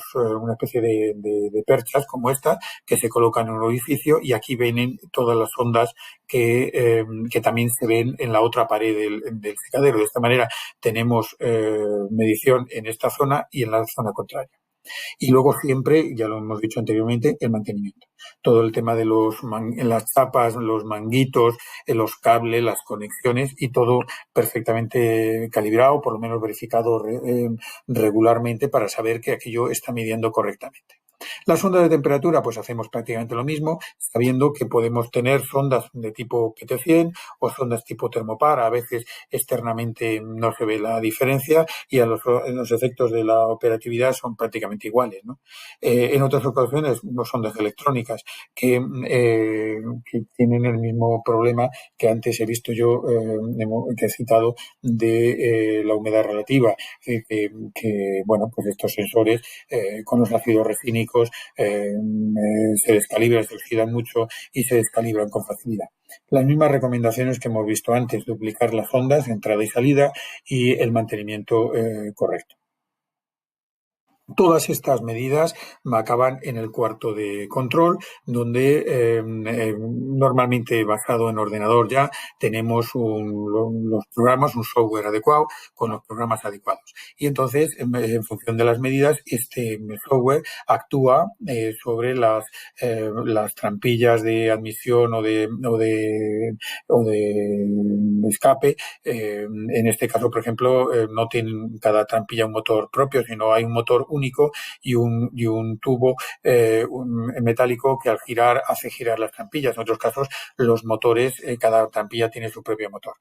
S1: especie de perchas como esta que se colocan en un orificio y aquí vienen todas las ondas que también se ven en la otra pared del secadero. De esta manera tenemos medición en esta zona y en la zona contraria. Y luego siempre, ya lo hemos dicho anteriormente, el mantenimiento. Todo el tema de las tapas, los manguitos, los cables, las conexiones y todo perfectamente calibrado, por lo menos verificado regularmente para saber que aquello está midiendo correctamente. Las sondas de temperatura, pues hacemos prácticamente lo mismo, sabiendo que podemos tener sondas de tipo PT100 o sondas tipo termopar. A veces externamente no se ve la diferencia y en los efectos de la operatividad son prácticamente iguales, ¿no? En otras ocasiones, sondas electrónicas que tienen el mismo problema que antes he visto yo, que he citado, de la humedad relativa. Bueno, pues estos sensores con los ácidos recínicos se descalibran, se oxidan mucho y se descalibran con facilidad. Las mismas recomendaciones que hemos visto antes, duplicar las ondas, entrada y salida y el mantenimiento correcto. Todas estas medidas acaban en el cuarto de control, donde normalmente basado en ordenador ya tenemos los programas, un software adecuado con los programas adecuados. Y entonces, en función de las medidas, este software actúa sobre las trampillas de admisión o de escape. En este caso, por ejemplo, no tiene cada trampilla un motor propio, sino hay un motor único y un tubo un metálico que al girar hace girar las trampillas. En otros casos, los motores, cada trampilla tiene su propio motor.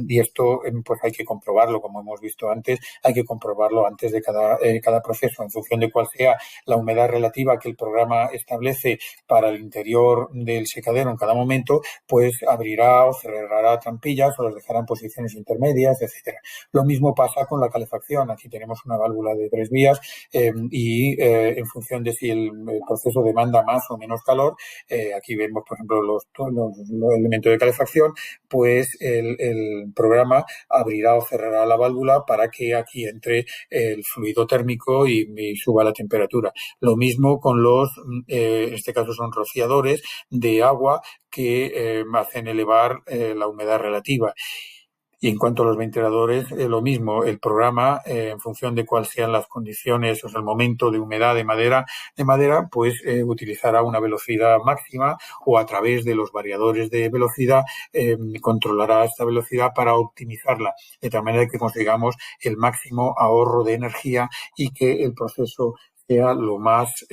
S1: Y esto pues hay que comprobarlo, como hemos visto antes, hay que comprobarlo antes de cada proceso, en función de cuál sea la humedad relativa que el programa establece para el interior del secadero en cada momento, pues abrirá o cerrará trampillas o las dejará en posiciones intermedias, etcétera. Lo mismo pasa con la calefacción. Aquí tenemos una válvula de 3 vías en función de si el proceso demanda más o menos calor, aquí vemos, por ejemplo, los elementos de calefacción, pues el programa abrirá o cerrará la válvula para que aquí entre el fluido térmico y suba la temperatura. Lo mismo con en este caso son rociadores de agua que hacen elevar la humedad relativa. Y en cuanto a los ventiladores, lo mismo, el programa, en función de cuáles sean las condiciones, o sea, el momento de humedad de madera, pues utilizará una velocidad máxima o a través de los variadores de velocidad controlará esta velocidad para optimizarla, de tal manera que consigamos el máximo ahorro de energía y que el proceso sea lo más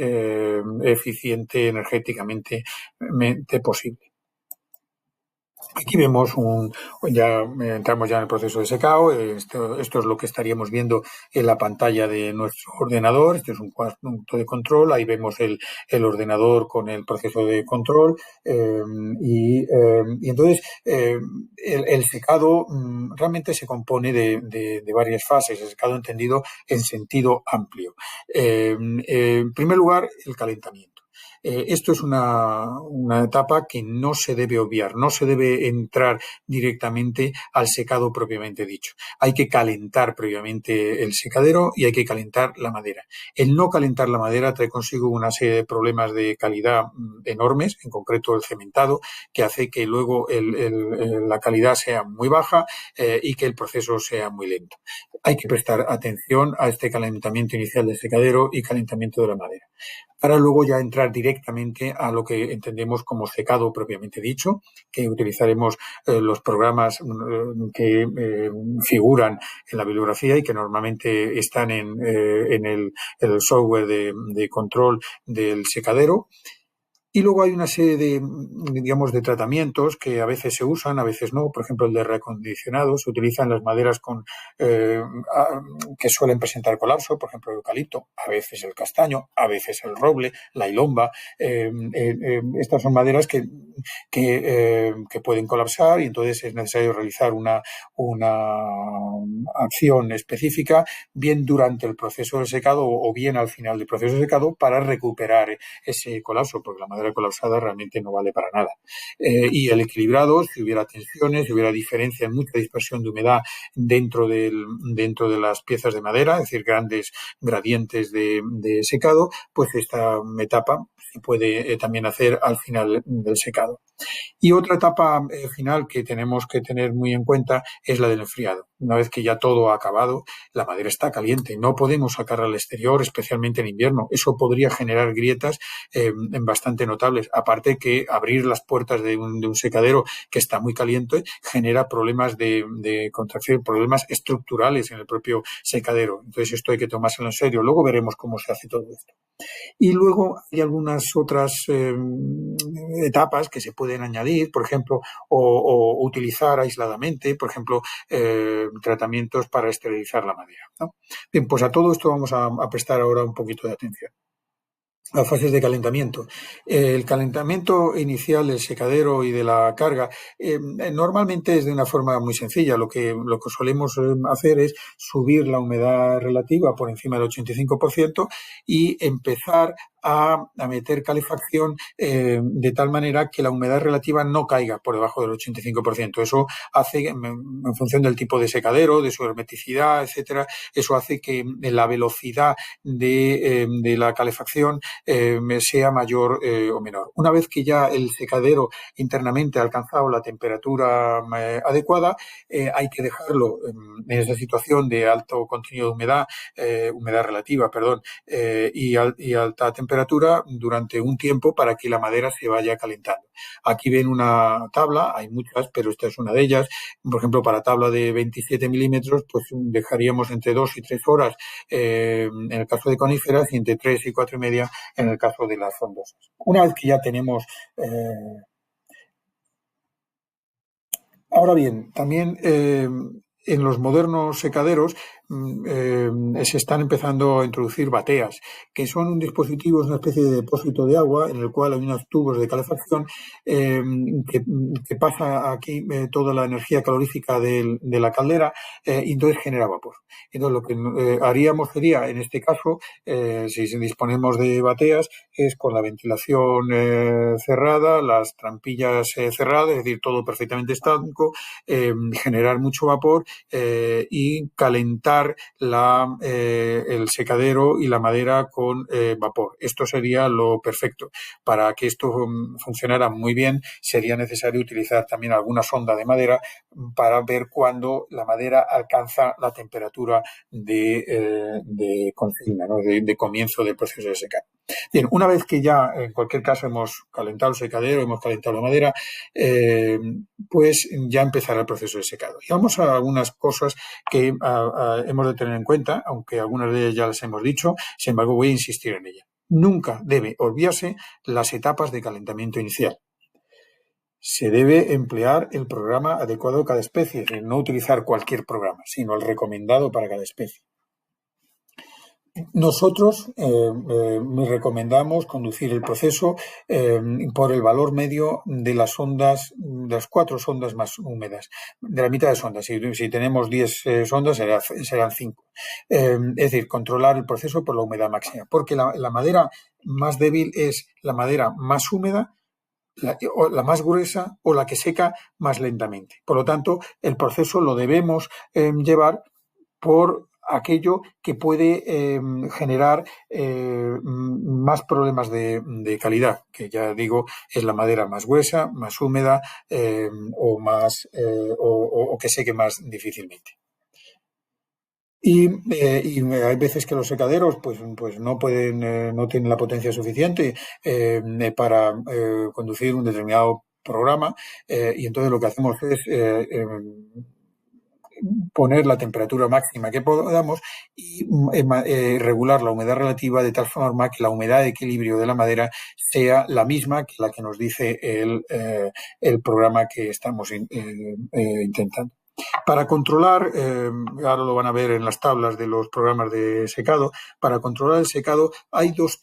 S1: eficiente energéticamente posible. Aquí vemos ya entramos ya en el proceso de secado. Esto es lo que estaríamos viendo en la pantalla de nuestro ordenador. Este es un punto de control. Ahí vemos el ordenador con el proceso de control. Y entonces el secado realmente se compone de varias fases. El secado entendido en sentido amplio. En primer lugar, el calentamiento. Esto es una etapa que no se debe obviar, no se debe entrar directamente al secado propiamente dicho. Hay que calentar previamente el secadero y hay que calentar la madera. El no calentar la madera trae consigo una serie de problemas de calidad enormes, en concreto el cementado, que hace que luego la calidad sea muy baja y que el proceso sea muy lento. Hay que prestar atención a este calentamiento inicial del secadero y calentamiento de la madera, para luego ya entrar directamente a lo que entendemos como secado propiamente dicho, que utilizaremos los programas que figuran en la bibliografía y que normalmente están en el software de control del secadero. Y luego hay una serie de tratamientos que a veces se usan, a veces no. Por ejemplo, el de reacondicionado. Se utilizan las maderas que suelen presentar colapso, por ejemplo, el eucalipto, a veces el castaño, a veces el roble, la ilomba. Estas son maderas que pueden colapsar y entonces es necesario realizar una acción específica, bien durante el proceso de secado o bien al final del proceso de secado, para recuperar ese colapso, porque la madera colapsada realmente no vale para nada. Y el equilibrado, si hubiera tensiones, si hubiera diferencia, mucha dispersión de humedad dentro de las piezas de madera, es decir, grandes gradientes de secado, pues esta etapa se puede también hacer al final del secado. Y otra etapa final que tenemos que tener muy en cuenta es la del enfriado. Una vez que ya todo ha acabado, la madera está caliente, no podemos sacarla al exterior, especialmente en invierno. Eso podría generar grietas bastante notables. Aparte que abrir las puertas de un secadero que está muy caliente genera problemas de contracción, problemas estructurales en el propio secadero. Entonces esto hay que tomárselo en serio. Luego veremos cómo se hace todo esto. Y luego hay algunas otras etapas que se pueden añadir, por ejemplo, o utilizar aisladamente, por ejemplo, tratamientos para esterilizar la madera, ¿no? Bien, pues a todo esto vamos a prestar ahora un poquito de atención. Las fases de calentamiento. El calentamiento inicial del secadero y de la carga normalmente es de una forma muy sencilla. Lo que solemos hacer es subir la humedad relativa por encima del 85% y empezar a meter calefacción de tal manera que la humedad relativa no caiga por debajo del 85%. Eso hace, en función del tipo de secadero, de su hermeticidad, etcétera, eso hace que la velocidad de la calefacción sea mayor o menor. Una vez que ya el secadero internamente ha alcanzado la temperatura adecuada, hay que dejarlo en esa situación de alto contenido de humedad relativa, y alta temperatura, temperatura durante un tiempo para que la madera se vaya calentando. Aquí ven una tabla, hay muchas, pero esta es una de ellas. Por ejemplo, para tabla de 27 milímetros, pues dejaríamos entre 2 y 3 horas en el caso de coníferas y entre 3 y 4 y media en el caso de las frondosas. Una vez que ya tenemos ahora bien, también en los modernos secaderos se están empezando a introducir bateas, que son un dispositivo, es una especie de depósito de agua en el cual hay unos tubos de calefacción eh, que pasa aquí toda la energía calorífica de la caldera y entonces genera vapor. Entonces lo que haríamos sería, en este caso, si disponemos de bateas, es con la ventilación cerrada, las trampillas cerradas, es decir, todo perfectamente estático, generar mucho vapor y calentar el secadero y la madera con vapor. Esto sería lo perfecto. Para que esto funcionara muy bien, sería necesario utilizar también alguna sonda de madera para ver cuándo la madera alcanza la temperatura de consigna, ¿no? de comienzo del proceso de secado. Bien, una vez que ya en cualquier caso hemos calentado el secadero, hemos calentado la madera, pues ya empezará el proceso de secado. Y vamos a algunas cosas que hemos de tener en cuenta, aunque algunas de ellas ya las hemos dicho, sin embargo voy a insistir en ellas. Nunca debe olvidarse las etapas de calentamiento inicial. Se debe emplear el programa adecuado a cada especie, es decir, no utilizar cualquier programa, sino el recomendado para cada especie. Nosotros nos recomendamos conducir el proceso por el valor medio de las sondas, de las 4 sondas más húmedas, de la mitad de sondas. Si tenemos 10 sondas, serán 5. Es decir, controlar el proceso por la humedad máxima, porque la madera más débil es la madera más húmeda, la más gruesa o la que seca más lentamente. Por lo tanto, el proceso lo debemos llevar por aquello que puede generar más problemas de calidad, que ya digo es la madera más gruesa, más húmeda o que seque más difícilmente. Y hay veces que los secaderos pues no pueden, no tienen la potencia suficiente para conducir un determinado programa y entonces lo que hacemos es poner la temperatura máxima que podamos y regular la humedad relativa de tal forma que la humedad de equilibrio de la madera sea la misma que la que nos dice el programa que estamos intentando. Para controlar, ahora lo van a ver en las tablas de los programas de secado, para controlar el secado hay dos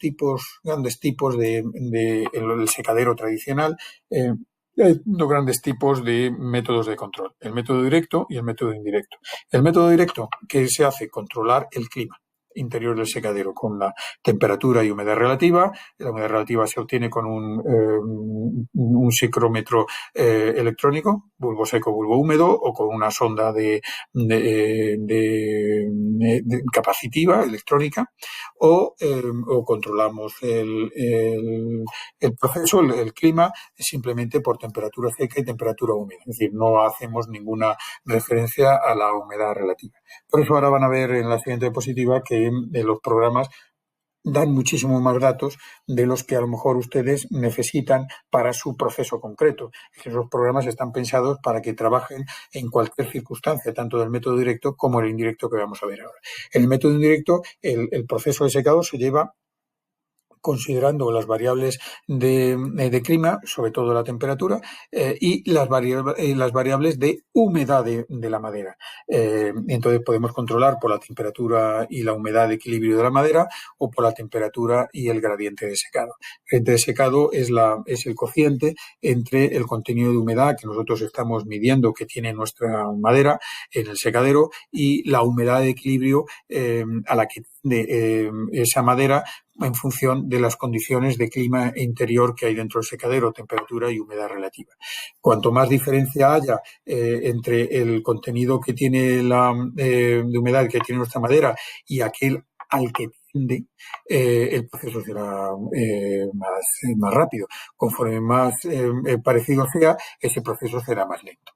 S1: grandes tipos el secadero tradicional. Hay dos grandes tipos de métodos de control, el método directo y el método indirecto. El método directo, que se hace controlar el clima interior del secadero con la temperatura y humedad relativa. La humedad relativa se obtiene con un psicrómetro electrónico, bulbo seco, bulbo húmedo, o con una sonda de capacitiva electrónica, o controlamos el proceso, el clima, simplemente por temperatura seca y temperatura húmeda. Es decir, no hacemos ninguna referencia a la humedad relativa. Por eso ahora van a ver en la siguiente diapositiva que los programas dan muchísimo más datos de los que a lo mejor ustedes necesitan para su proceso concreto. Esos programas están pensados para que trabajen en cualquier circunstancia, tanto del método directo como el indirecto que vamos a ver ahora. En el método indirecto, el proceso de secado se lleva considerando las variables de clima, sobre todo la temperatura, y las variables de humedad de la madera. Entonces podemos controlar por la temperatura y la humedad de equilibrio de la madera o por la temperatura y el gradiente de secado. El gradiente de secado es el cociente entre el contenido de humedad que nosotros estamos midiendo que tiene nuestra madera en el secadero y la humedad de equilibrio a la que tiende esa madera en función de las condiciones de clima interior que hay dentro del secadero, temperatura y humedad relativa. Cuanto más diferencia haya entre el contenido que tiene de humedad que tiene nuestra madera y aquel al que tiende, el proceso será más rápido. Conforme más parecido sea, ese proceso será más lento.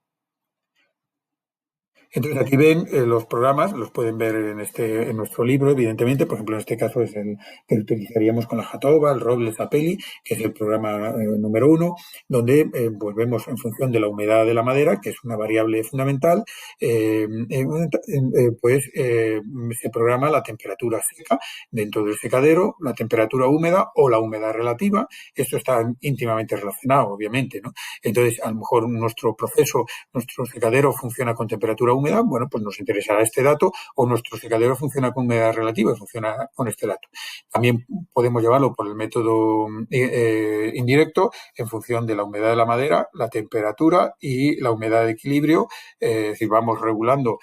S1: Entonces aquí ven los programas, los pueden ver en nuestro libro, evidentemente. Por ejemplo, en este caso es el que utilizaríamos con la Jatoba, el Roble Zapelli, que es el programa número 1, donde pues vemos en función de la humedad de la madera, que es una variable fundamental, se programa la temperatura seca dentro del secadero, la temperatura húmeda o la humedad relativa. Esto está íntimamente relacionado, obviamente, ¿no? Entonces, a lo mejor nuestro secadero funciona con temperatura húmeda, bueno, pues nos interesará este dato, o nuestro secadero funciona con humedad relativa, funciona con este dato. También podemos llevarlo por el método indirecto en función de la humedad de la madera, la temperatura y la humedad de equilibrio. Es decir, vamos regulando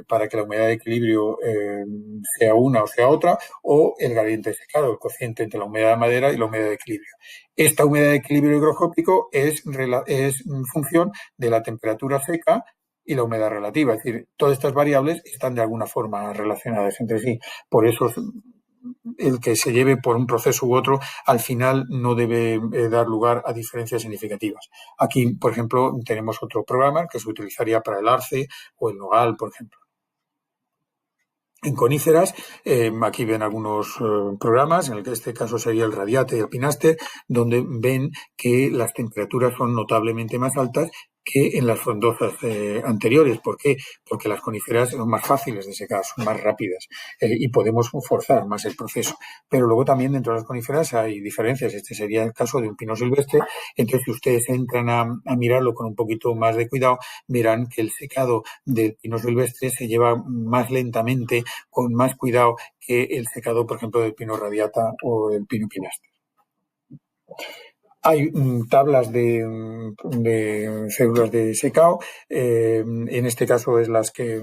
S1: para que la humedad de equilibrio sea una o sea otra, o el gradiente de secado, el cociente entre la humedad de madera y la humedad de equilibrio. Esta humedad de equilibrio higroscópico es función de la temperatura seca y la humedad relativa. Es decir, todas estas variables están de alguna forma relacionadas entre sí. Por eso el que se lleve por un proceso u otro al final no debe dar lugar a diferencias significativas. Aquí, por ejemplo, tenemos otro programa que se utilizaría para el arce o el nogal, por ejemplo. En coníferas, aquí ven algunos programas, en este caso sería el Radiate y el Pinaster, donde ven que las temperaturas son notablemente más altas que en las frondosas anteriores. ¿Por qué? Porque las coníferas son más fáciles de secar, son más rápidas y podemos forzar más el proceso. Pero luego también dentro de las coníferas hay diferencias. Este sería el caso de un pino silvestre. Entonces, si ustedes entran a mirarlo con un poquito más de cuidado, verán que el secado del pino silvestre se lleva más lentamente, con más cuidado que el secado, por ejemplo, del pino radiata o del pino pinaster. Hay tablas de células de secado, en este caso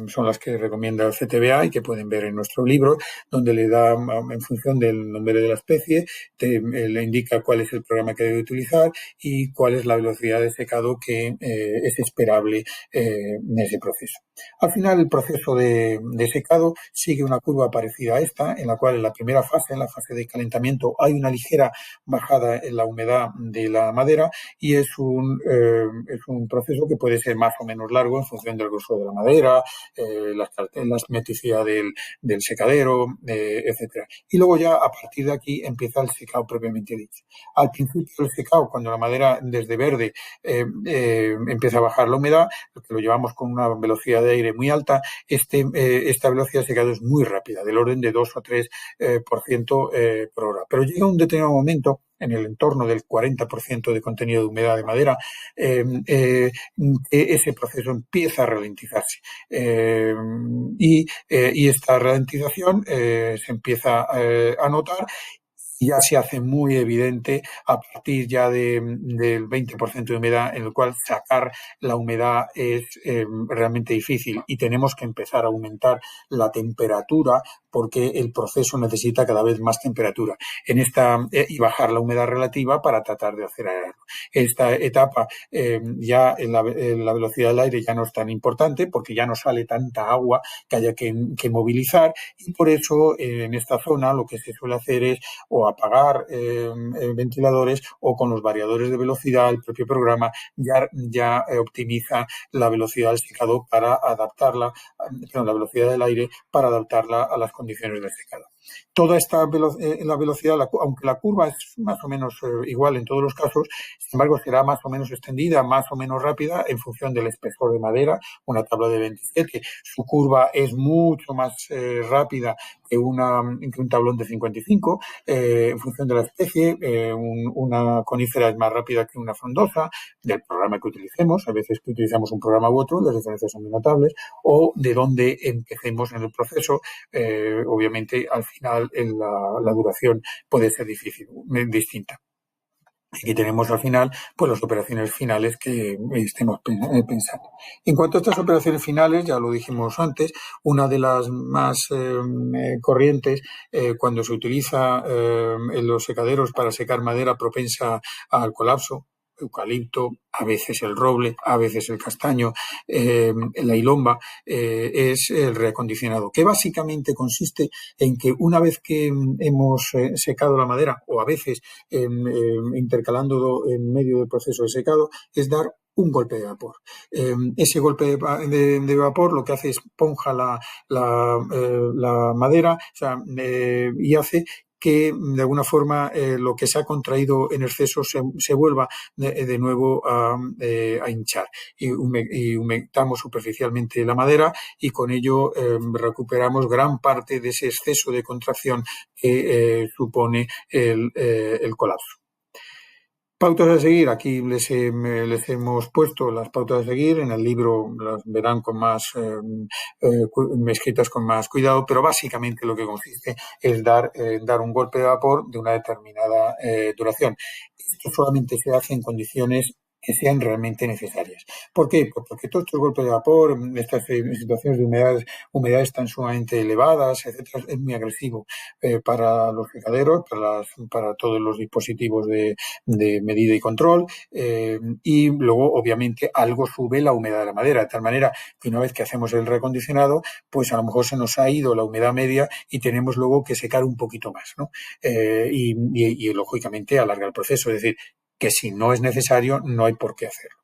S1: son las que recomienda el CTBA y que pueden ver en nuestro libro, donde le da, en función del nombre de la especie, le indica cuál es el programa que debe utilizar y cuál es la velocidad de secado que es esperable en ese proceso. Al final, el proceso de secado sigue una curva parecida a esta, en la cual en la primera fase, en la fase de calentamiento, hay una ligera bajada en la humedad de la madera y es un proceso que puede ser más o menos largo en función del grosor de la madera, la meticidad del secadero, etcétera. Y luego ya a partir de aquí empieza el secado propiamente dicho. Al principio del secado, cuando la madera desde verde empieza a bajar la humedad, que lo llevamos con una velocidad de aire muy alta, esta velocidad de secado es muy rápida, del orden de 2 o 3% por hora. Pero llega un determinado momento en el entorno del 40% de contenido de humedad de madera, ese proceso empieza a ralentizarse. Y esta ralentización se empieza a notar. Ya se hace muy evidente a partir ya del 20% de humedad, en el cual sacar la humedad es realmente difícil y tenemos que empezar a aumentar la temperatura porque el proceso necesita cada vez más temperatura y bajar la humedad relativa para tratar de acelerarlo. Esta etapa ya en la velocidad del aire ya no es tan importante porque ya no sale tanta agua que haya que movilizar, y por eso en esta zona lo que se suele hacer es o apagar ventiladores, o con los variadores de velocidad el propio programa ya optimiza la velocidad del secado para adaptarla, la velocidad del aire para adaptarla a las condiciones del secado. Toda esta la velocidad, aunque la curva es más o menos igual en todos los casos, sin embargo será más o menos extendida, más o menos rápida en función del espesor de madera. Una tabla de 27, su curva es mucho más rápida que un tablón de 55, en función de la especie. Una conífera es más rápida que una frondosa, del programa que utilicemos. A veces que utilizamos un programa u otro, las diferencias son muy notables, o de dónde empecemos en el proceso. Obviamente, al final la duración puede ser distinta. Aquí tenemos al final pues las operaciones finales que estemos pensando. En cuanto a estas operaciones finales, ya lo dijimos antes, una de las más corrientes cuando se utiliza en los secaderos para secar madera propensa al colapso, eucalipto, a veces el roble, a veces el castaño, la ilomba, es el reacondicionado, que básicamente consiste en que una vez que hemos secado la madera, o a veces intercalándolo en medio del proceso de secado, es dar un golpe de vapor. Ese golpe de vapor lo que hace es ponja la madera, o sea, y hace que de alguna forma lo que se ha contraído en exceso se vuelva de nuevo a hinchar, y humectamos superficialmente la madera, y con ello recuperamos gran parte de ese exceso de contracción que supone el colapso. Pautas a seguir, aquí les hemos puesto las pautas a seguir, en el libro las verán con más escritas con más cuidado, pero básicamente lo que consiste es dar un golpe de vapor de una determinada duración. Esto solamente se hace en condiciones que sean realmente necesarias. ¿Por qué? Pues porque todos estos golpes de vapor, estas situaciones de humedades tan sumamente elevadas, etcétera, es muy agresivo para los secaderos, para todos los dispositivos de medida y control, y luego obviamente algo sube la humedad de la madera, de tal manera que una vez que hacemos el reacondicionado, pues a lo mejor se nos ha ido la humedad media y tenemos luego que secar un poquito más, ¿no? Y lógicamente alarga el proceso, es decir, que si no es necesario no hay por qué hacerlo.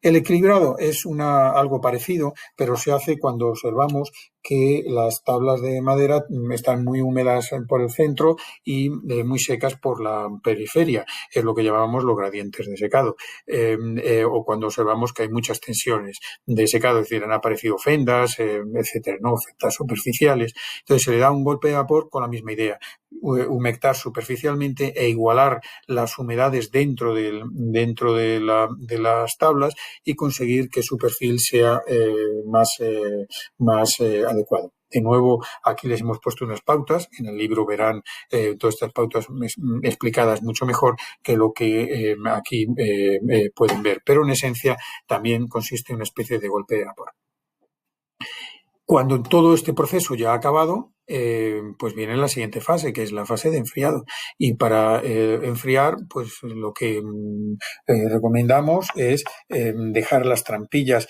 S1: El equilibrado es algo parecido, pero se hace cuando observamos que las tablas de madera están muy húmedas por el centro y muy secas por la periferia. Es lo que llamamos los gradientes de secado. O cuando observamos que hay muchas tensiones de secado, es decir, han aparecido fendas, etcétera, ¿no? Fendas superficiales. Entonces se le da un golpe de vapor con la misma idea. Humectar superficialmente e igualar las humedades dentro de las tablas, y conseguir que su perfil sea más adecuado. De nuevo, aquí les hemos puesto unas pautas. En el libro verán todas estas pautas explicadas mucho mejor que lo que aquí pueden ver. Pero en esencia también consiste en una especie de golpe de vapor. Cuando todo este proceso ya ha acabado, pues viene la siguiente fase, que es la fase de enfriado. Y para enfriar, pues lo que recomendamos es dejar las trampillas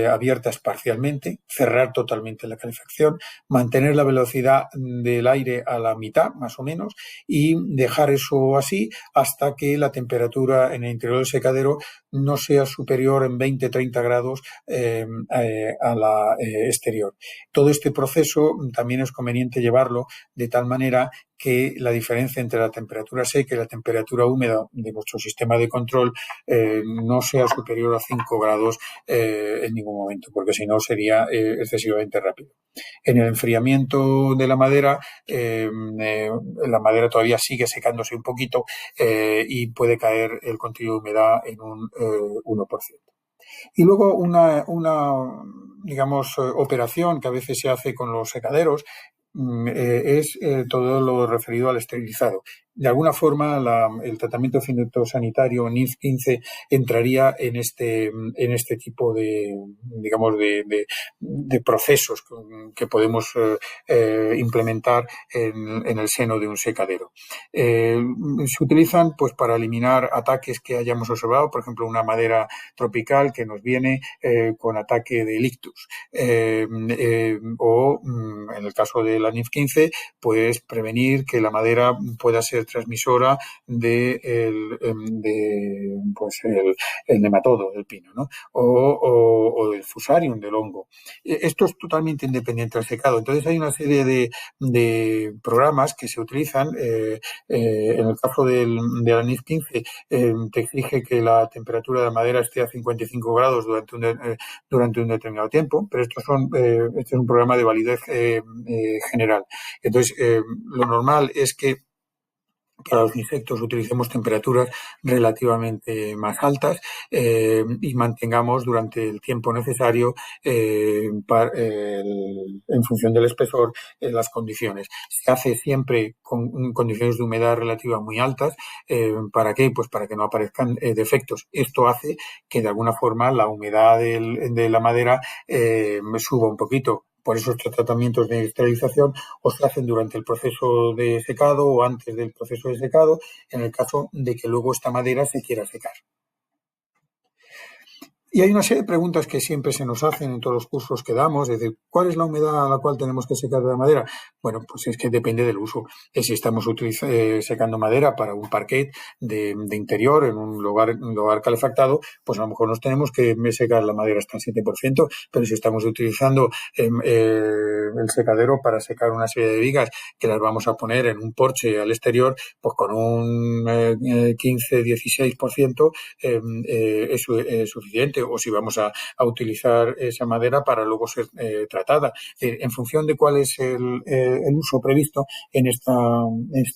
S1: abiertas parcialmente, cerrar totalmente la calefacción, mantener la velocidad del aire a la mitad, más o menos, y dejar eso así hasta que la temperatura en el interior del secadero no sea superior en 20-30 grados a la exterior. Todo este proceso también es conveniente llevarlo de tal manera que la diferencia entre la temperatura seca y la temperatura húmeda de vuestro sistema de control no sea superior a 5 grados en ningún momento, porque si no sería excesivamente rápido. En el enfriamiento de la madera todavía sigue secándose un poquito y puede caer el contenido de humedad en un 1%. Y luego una digamos, operación que a veces se hace con los secaderos es todo lo referido al esterilizado. De alguna forma, el tratamiento fitosanitario NIF 15 entraría en este tipo de, digamos, de procesos que podemos implementar en el seno de un secadero. Se utilizan pues para eliminar ataques que hayamos observado, por ejemplo, una madera tropical que nos viene con ataque de ictus, o en el caso de la NIF 15, pues prevenir que la madera pueda ser transmisora el nematodo del pino, ¿no? O del fusarium, del hongo. Esto es totalmente independiente del secado. Entonces hay una serie de programas que se utilizan. En el caso de la NIF 15 te exige que la temperatura de la madera esté a 55 grados durante un determinado tiempo, pero este es un programa de validez general. Entonces, lo normal es que para los insectos utilicemos temperaturas relativamente más altas y mantengamos durante el tiempo necesario en función del espesor las condiciones. Se hace siempre con condiciones de humedad relativa muy altas. ¿Para qué? Pues para que no aparezcan defectos. Esto hace que de alguna forma la humedad de la madera suba un poquito. Por eso estos tratamientos de esterilización o se hacen durante el proceso de secado o antes del proceso de secado, en el caso de que luego esta madera se quiera secar. Y hay una serie de preguntas que siempre se nos hacen en todos los cursos que damos, es decir, ¿cuál es la humedad a la cual tenemos que secar la madera? Bueno, pues es que depende del uso. Si estamos secando madera para un parquet de interior en un lugar calefactado, pues a lo mejor nos tenemos que secar la madera hasta el 7%, pero si estamos utilizando el secadero para secar una serie de vigas que las vamos a poner en un porche al exterior, pues con un 15-16% es suficiente, o si vamos a utilizar esa madera para luego ser tratada. En función de cuál es el uso previsto en este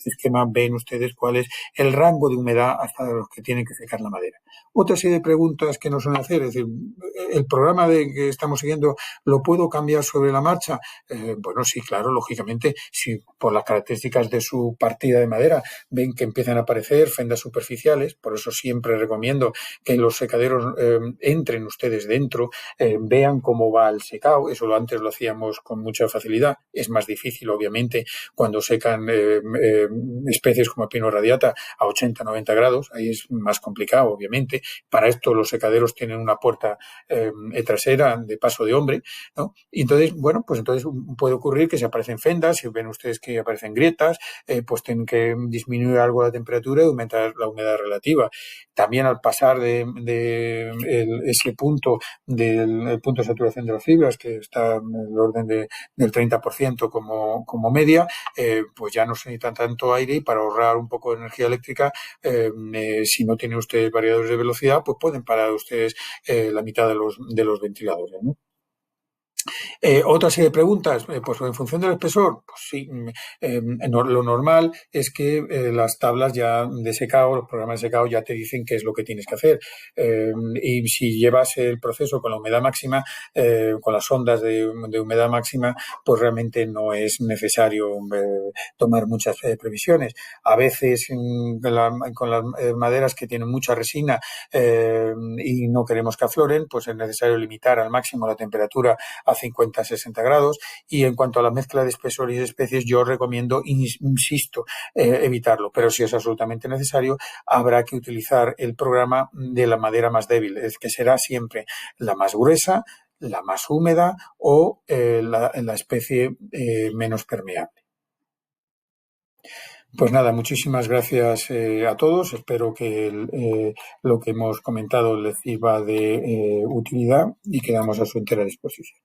S1: esquema, ven ustedes cuál es el rango de humedad hasta los que tienen que secar la madera. Otra serie de preguntas que nos suelen hacer, es decir, ¿el programa que estamos siguiendo lo puedo cambiar sobre la marcha? Bueno, sí, claro, lógicamente, si por las características de su partida de madera ven que empiezan a aparecer fendas superficiales, por eso siempre recomiendo que los secaderos entren ustedes dentro, vean cómo va el secado. Eso antes lo hacíamos con mucha facilidad. Es más difícil, obviamente, cuando secan especies como pino radiata a 80-90 grados. Ahí es más complicado, obviamente. Para esto los secaderos tienen una puerta trasera de paso de hombre, ¿no? Y entonces, bueno, pues entonces puede ocurrir que si aparecen fendas, si ven ustedes que aparecen grietas, pues tienen que disminuir algo la temperatura y aumentar la humedad relativa. También al pasar de ese punto del punto de saturación de las fibras, que está en el orden del 30% como media, pues ya no se necesita tanto aire, y para ahorrar un poco de energía eléctrica, si no tienen ustedes variadores de velocidad, pues pueden parar ustedes la mitad de los ventiladores, ¿no? Otra serie de preguntas, pues en función del espesor, pues sí, lo normal es que las tablas ya de secado, los programas de secado ya te dicen qué es lo que tienes que hacer. Y si llevas el proceso con la humedad máxima, con las ondas de humedad máxima, pues realmente no es necesario tomar muchas previsiones. A veces con las maderas que tienen mucha resina y no queremos que afloren, pues es necesario limitar al máximo la temperatura a 50-60 grados. Y en cuanto a la mezcla de espesor y de especies, yo recomiendo, insisto, evitarlo. Pero si es absolutamente necesario, habrá que utilizar el programa de la madera más débil, es que será siempre la más gruesa, la más húmeda o la especie menos permeable. Pues nada, muchísimas gracias a todos. Espero que lo que hemos comentado les sirva de utilidad y quedamos a su entera disposición.